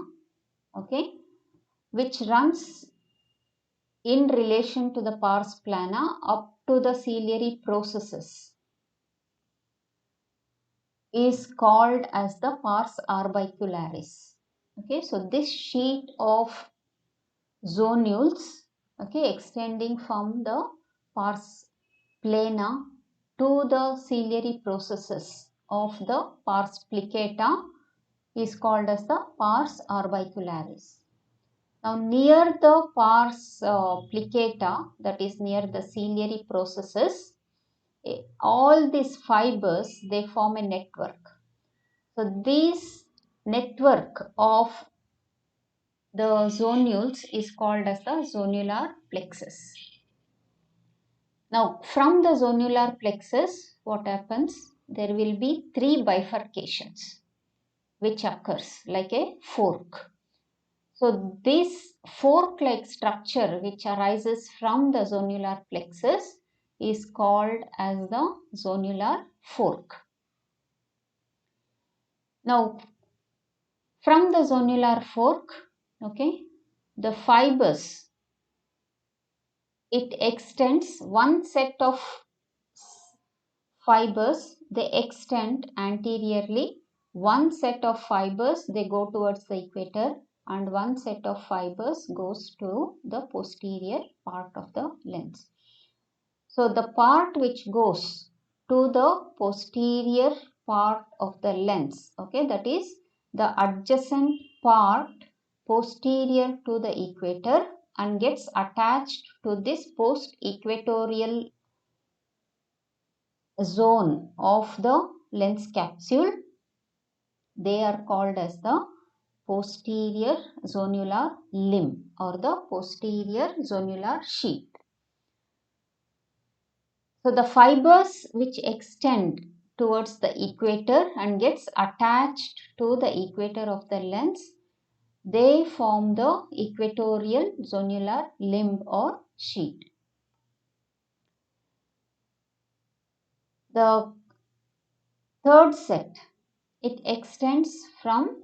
okay, which runs in relation to the pars plana up to the ciliary processes, is called as the pars orbicularis. Okay, so this sheet of zonules, okay, extending from the pars plana to the ciliary processes of the pars pliccata is called as the pars orbicularis. Now near the pars pliccata, that is near the ciliary processes, all these fibers, they form a network. So this network of the zonules is called as the zonular plexus. Now from the zonular plexus, what happens? There will be three bifurcations which occurs like a fork. So this fork-like structure which arises from the zonular plexus is called as the zonular fork. Now from the zonular fork, okay, the fibers, it extends one set of fibers, they extend anteriorly, one set of fibers they go towards the equator, and one set of fibers goes to the posterior part of the lens. So the part which goes to the posterior part of the lens, okay, that is the adjacent part posterior to the equator and gets attached to this post-equatorial zone of the lens capsule, they are called as the posterior zonular limb or the posterior zonular sheath. So the fibers which extend towards the equator and gets attached to the equator of the lens, they form the equatorial zonular limb or sheath. The third set, it extends from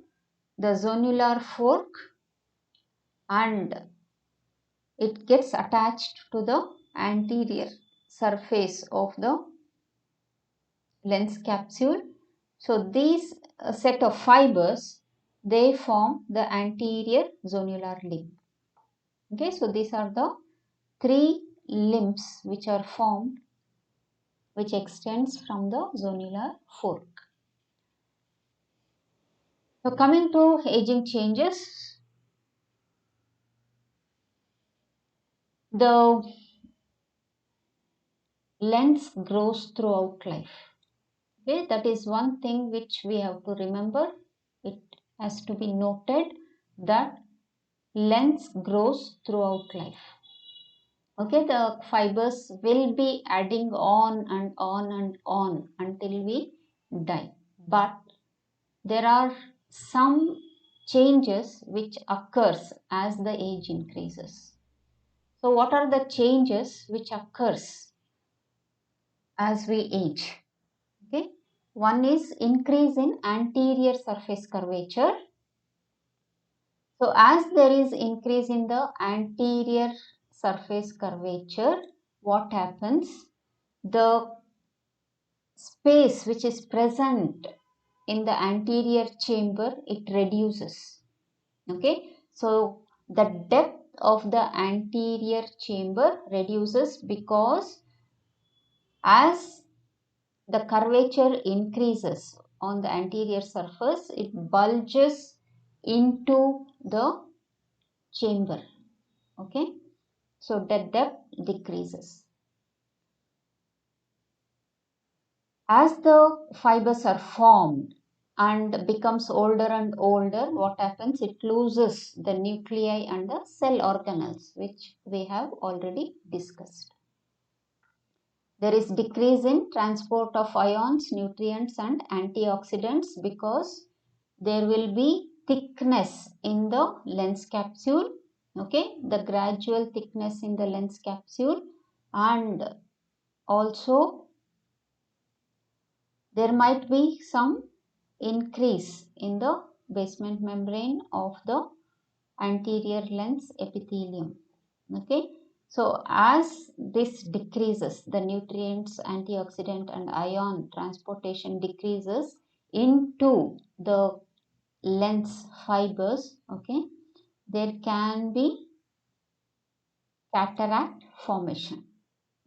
the zonular fork and it gets attached to the anterior surface of the lens capsule. So these set of fibers, they form the anterior zonular limb. Okay, so these are the three limbs which are formed, which extends from the zonular fork. So coming to aging changes, the lens grows throughout life. Okay, that is one thing which we have to remember. It has to be noted that lens grows throughout life. Okay, the fibers will be adding on and on and on until we die. But there are some changes which occurs as the age increases. So what are the changes which occurs as we age? Okay, one is increase in anterior surface curvature. So as there is increase in the anterior surface curvature, what happens? The space which is present in the anterior chamber, it reduces. Okay, so the depth of the anterior chamber reduces because as the curvature increases on the anterior surface, it bulges into the chamber. Okay, so the depth decreases. As the fibers are formed and becomes older and older, what happens? It loses the nuclei and the cell organelles, which we have already discussed. There is decrease in transport of ions, nutrients and antioxidants because there will be thickness in the lens capsule. Okay, the gradual thickness in the lens capsule, and also there might be some increase in the basement membrane of the anterior lens epithelium. Okay, so as this decreases, the nutrients, antioxidant and ion transportation decreases into the lens fibers, okay, there can be cataract formation.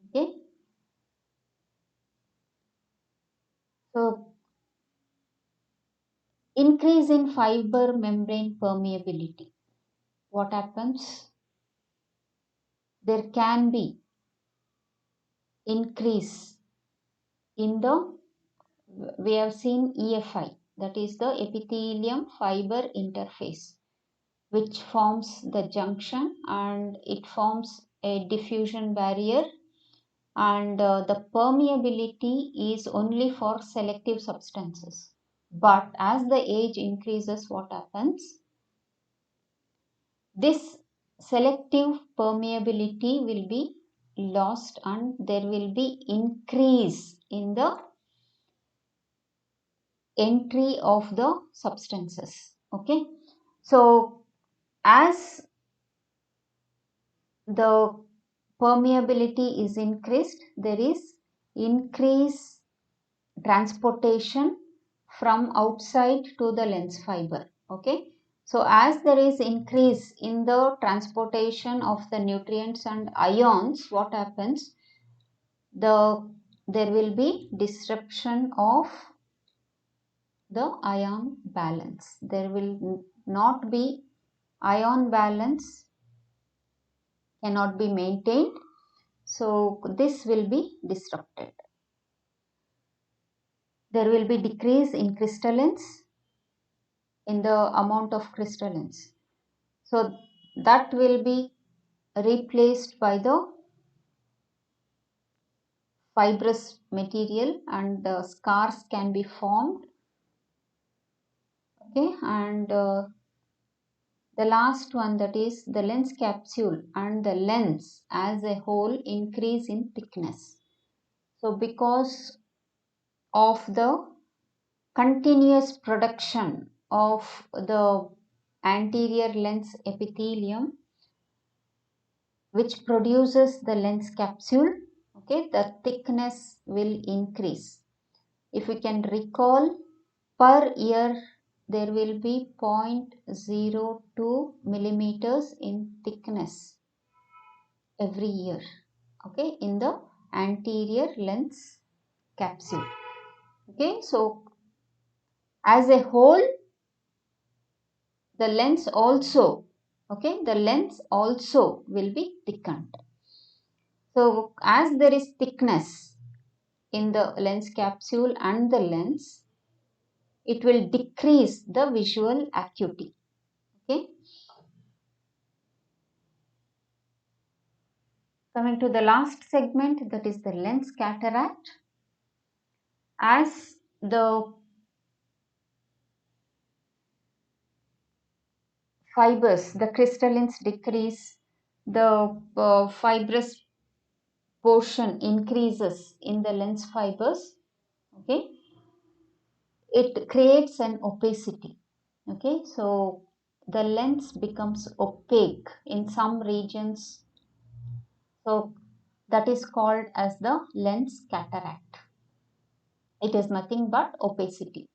Okay, so increase in fiber membrane permeability. What happens? There can be increase in the, we have seen EFI, that is the epithelium fiber interface, which forms the junction and it forms a diffusion barrier, and the permeability is only for selective substances. But as the age increases, what happens? This selective permeability will be lost and there will be increase in the entry of the substances. Okay, so as the permeability is increased, there is increase transportation from outside to the lens fiber. Okay, so as there is increase in the transportation of the nutrients and ions, what happens? There will be disruption of the ion balance. There will not be ion balance, cannot be maintained, so this will be disrupted. There will be decrease in crystallines, in the amount of crystallines, so that will be replaced by the fibrous material and the scars can be formed. Okay, and the last one, that is the lens capsule and the lens as a whole increase in thickness. So because of the continuous production of the anterior lens epithelium, which produces the lens capsule, okay, the thickness will increase. If you can recall, per year there will be 0.02 millimeters in thickness every year, okay, in the anterior lens capsule. Okay, so as a whole, the lens also, okay, the lens also will be thickened. So as there is thickness in the lens capsule and the lens, it will decrease the visual acuity. Okay, coming to the last segment, that is the lens cataract. As the fibers, the crystallines decrease, the fibrous portion increases in the lens fibers. Okay, it creates an opacity. Okay, so the lens becomes opaque in some regions, so that is called as the lens cataract. It is nothing but opacity.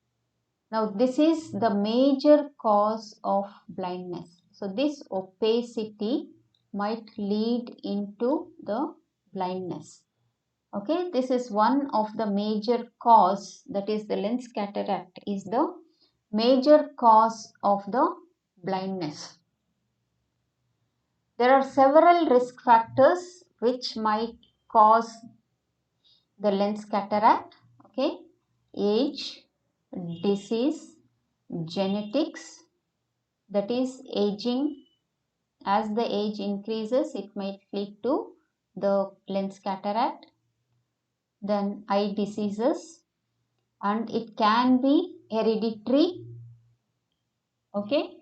Now this is the major cause of blindness. So this opacity might lead into the blindness. Okay, this is one of the major cause, that is the lens cataract is the major cause of the blindness. There are several risk factors which might cause the lens cataract. Okay, age, disease, genetics, that is aging. As the age increases, it might lead to the lens cataract. Then eye diseases, and it can be hereditary. Okay,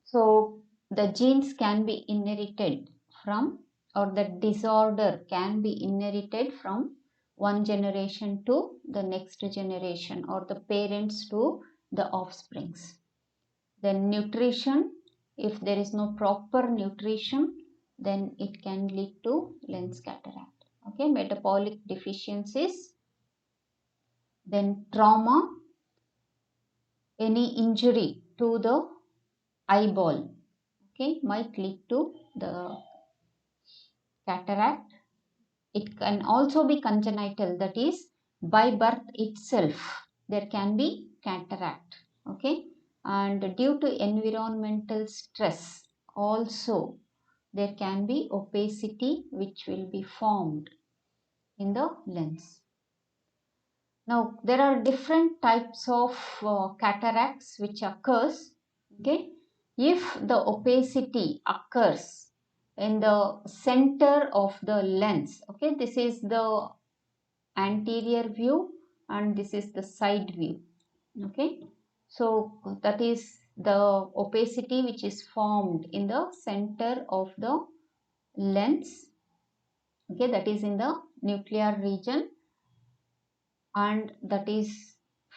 so the genes can be inherited from, or the disorder can be inherited from one generation to the next generation, or the parents to the offsprings. Then nutrition, if there is no proper nutrition, then it can lead to lens cataract. Okay, metabolic deficiencies, then trauma, any injury to the eyeball, okay, might lead to the cataract. It can also be congenital, that is by birth itself there can be cataract, okay, and due to environmental stress also there can be opacity which will be formed in the lens. Now there are different types of cataracts which occurs, okay. If the opacity occurs in the center of the lens, okay, this is the anterior view and this is the side view, okay. So that is the opacity which is formed in the center of the lens, okay, that is in the nuclear region, and that is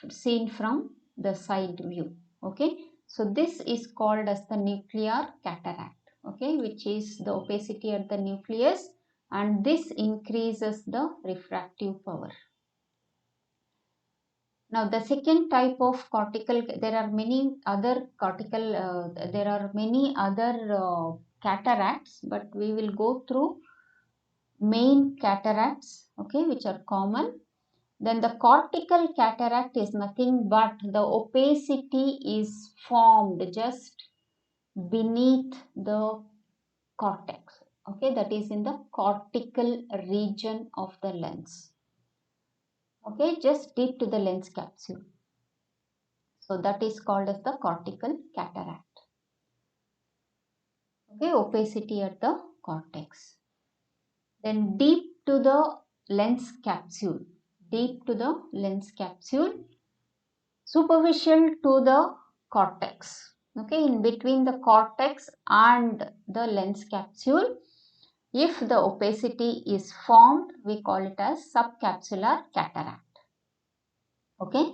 seen from the side view, okay. So this is called as the nuclear cataract, okay, which is the opacity at the nucleus, and this increases the refractive power. Now the second type of cortical, there are many other cataracts, but we will go through main cataracts, okay, which are common. Then the cortical cataract is nothing but the opacity is formed just beneath the cortex, okay, that is in the cortical region of the lens, okay, just deep to the lens capsule. So that is called as the cortical cataract, okay, opacity at the cortex. Then deep to the lens capsule, deep to the lens capsule, superficial to the cortex, okay, in between the cortex and the lens capsule. If the opacity is formed, we call it as subcapsular cataract, okay.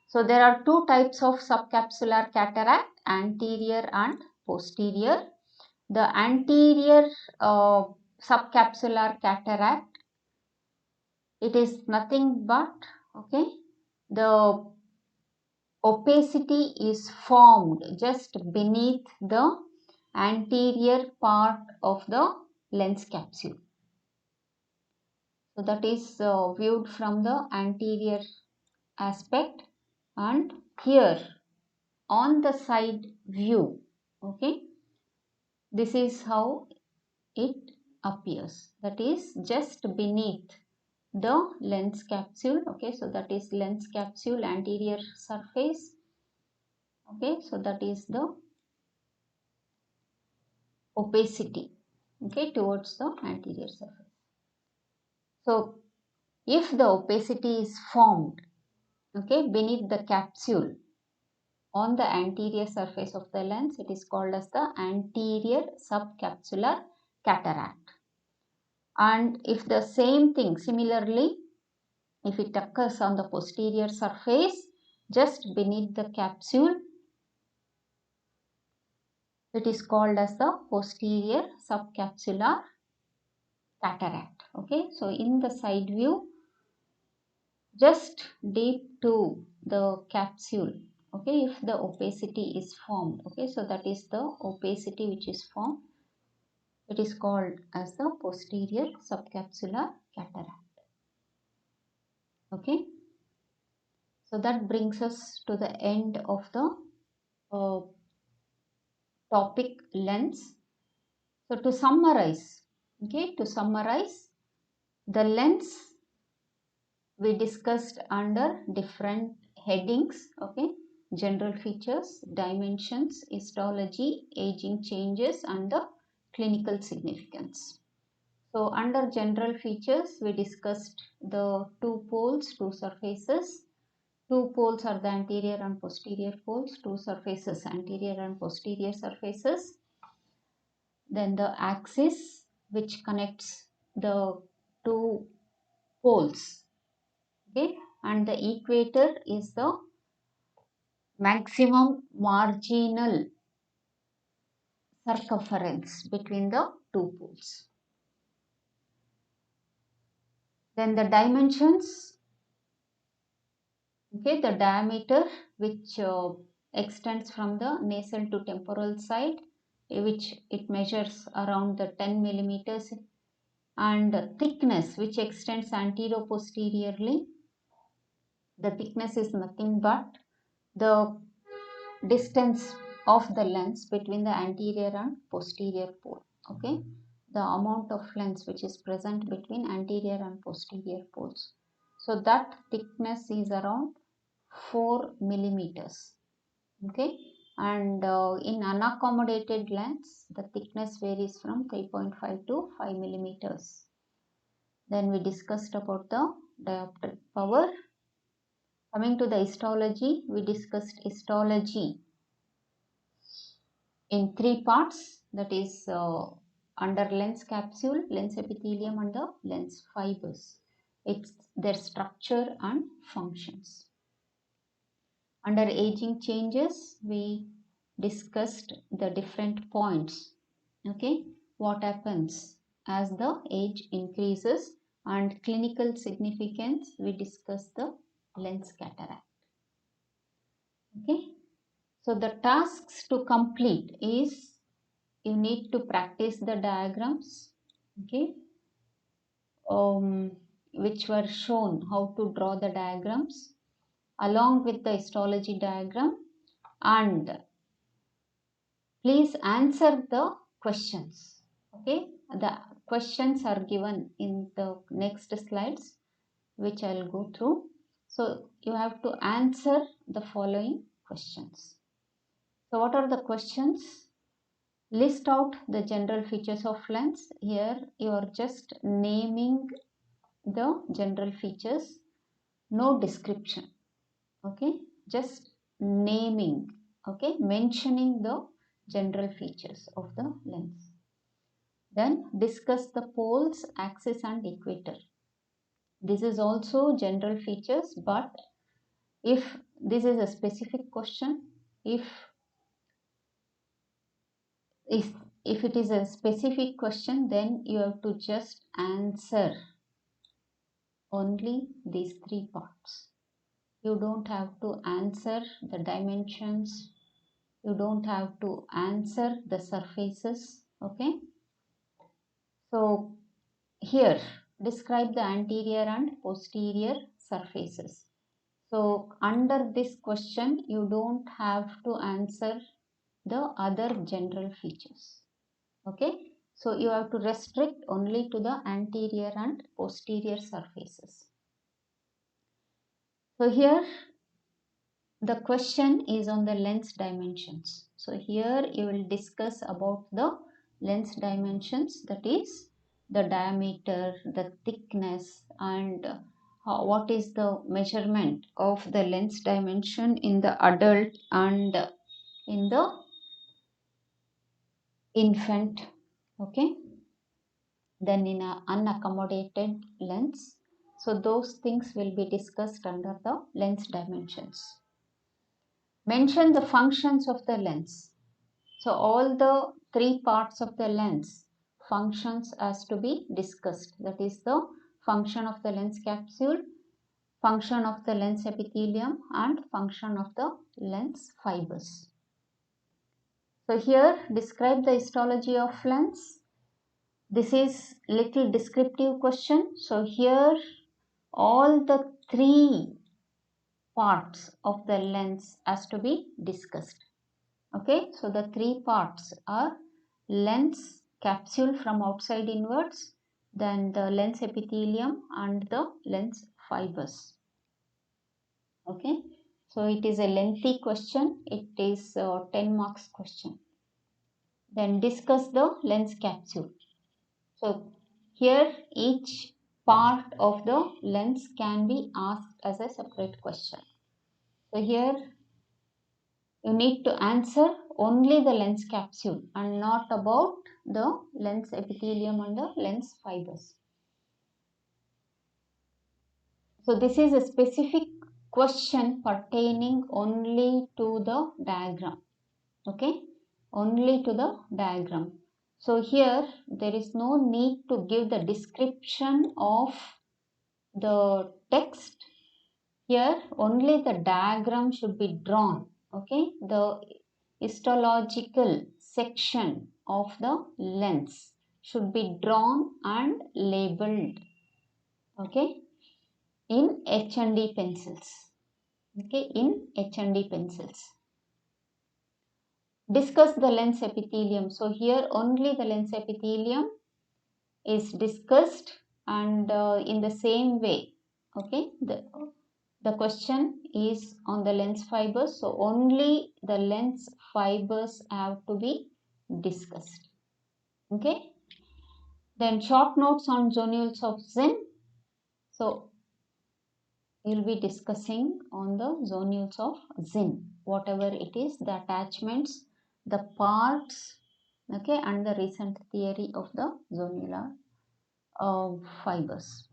So there are two types of subcapsular cataract, anterior and posterior. The anterior subcapsular cataract, it is nothing but, okay, the opacity is formed just beneath the anterior part of the lens capsule. So that is viewed from the anterior aspect, and here on the side view, okay, this is how it appears, that is just beneath the lens capsule, okay. So that is lens capsule anterior surface, okay. So that is the opacity, okay, towards the anterior surface. So if the opacity is formed, okay, beneath the capsule on the anterior surface of the lens, it is called as the anterior subcapsular cataract. And if the same thing similarly, if it occurs on the posterior surface just beneath the capsule, it is called as the posterior subcapsular cataract, okay. So in the side view, just deep to the capsule, okay, if the opacity is formed, okay, so that is the opacity which is formed, it is called as the posterior subcapsular cataract, okay. So that brings us to the end of the topic lens. So to summarize, okay, the lens we discussed under different headings, okay, general features, dimensions, histology, aging changes, and the clinical significance. So under general features, we discussed the two poles, two surfaces. Two poles are the anterior and posterior poles, two surfaces, anterior and posterior surfaces. Then the axis which connects the two poles, okay, and the equator is the maximum marginal circumference between the two poles. Then the dimensions, okay, the diameter which extends from the nasal to temporal side, which it measures around the 10 millimeters, and thickness, which extends anterior-posteriorly. The thickness is nothing but the distance of the lens between the anterior and posterior pole. Okay, the amount of lens which is present between anterior and posterior poles. So that thickness is around 4 millimeters. Okay, and in unaccommodated lens, the thickness varies from 3.5 to 5 millimeters. Then we discussed about the dioptric power. Coming to the histology, we discussed histology in 3 parts, that is under lens capsule, lens epithelium and the lens fibers. It's their structure and functions. Under aging changes, we discussed the different points. Okay, what happens as the age increases, and clinical significance, we discussed the lens cataract. Okay, so the tasks to complete is you need to practice the diagrams, okay, which were shown how to draw the diagrams along with the histology diagram, and please answer the questions. Okay, the questions are given in the next slides, which I'll go through. So you have to answer the following questions. So what are the questions? List out the general features of lens. Here you are just naming the general features, no description. Okay, just naming, okay, mentioning the general features of the lens. Then discuss the poles, axis and equator. This is also general features, but if this is a specific question, if it is a specific question, then you have to just answer only these 3 parts. You don't have to answer the dimensions, you don't have to answer the surfaces. Okay, so here describe the anterior and posterior surfaces. So under this question you don't have to answer the other general features. Okay, so you have to restrict only to the anterior and posterior surfaces. So here the question is on the lens dimensions. So here you will discuss about the lens dimensions, that is the diameter, the thickness, and what is the measurement of the lens dimension in the adult and in the infant. Okay, then in an unaccommodated lens. So those things will be discussed under the lens dimensions. Mention the functions of the lens. So all the 3 parts of the lens functions has to be discussed. That is the function of the lens capsule, function of the lens epithelium and function of the lens fibers. So here describe the histology of lens. This is little descriptive question. So here all the 3 parts of the lens has to be discussed. Okay, so the 3 parts are lens capsule from outside inwards, then the lens epithelium and the lens fibers. Okay, so it is a lengthy question. It is a 10 marks question. Then discuss the lens capsule. So here each part of the lens can be asked as a separate question. So here you need to answer only the lens capsule and not about the lens epithelium and the lens fibers. So this is a specific question pertaining only to the diagram. Okay, only to the diagram. So here there is no need to give the description of the text. Here only the diagram should be drawn. Okay, the histological section of the lens should be drawn and labeled, okay, in H&D pencils. Okay, in H&D pencils. Discuss the lens epithelium. So here only the lens epithelium is discussed, and in the same way, okay, the question is on the lens fibers, so only the lens fibers have to be discussed. Okay, then short notes on zonules of Zinn. So you'll be discussing on the zonules of Zinn, whatever it is, the attachments, the parts, okay, and the recent theory of the zonular fibers.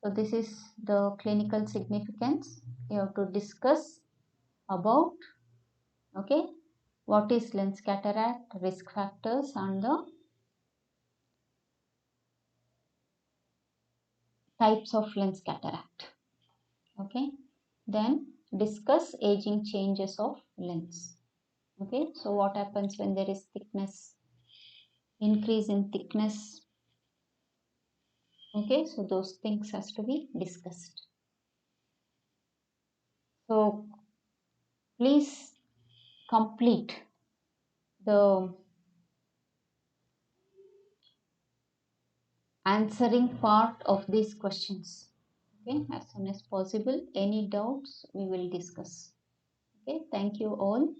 So this is the clinical significance. You have to discuss about, okay, what is lens cataract, risk factors, and the types of lens cataract. Okay, then discuss aging changes of lens. Okay, so what happens when there is thickness, increase in thickness. Okay, so those things has to be discussed. So please complete the answering part of these questions, okay, as soon as possible. Any doubts we will discuss. Okay, thank you all.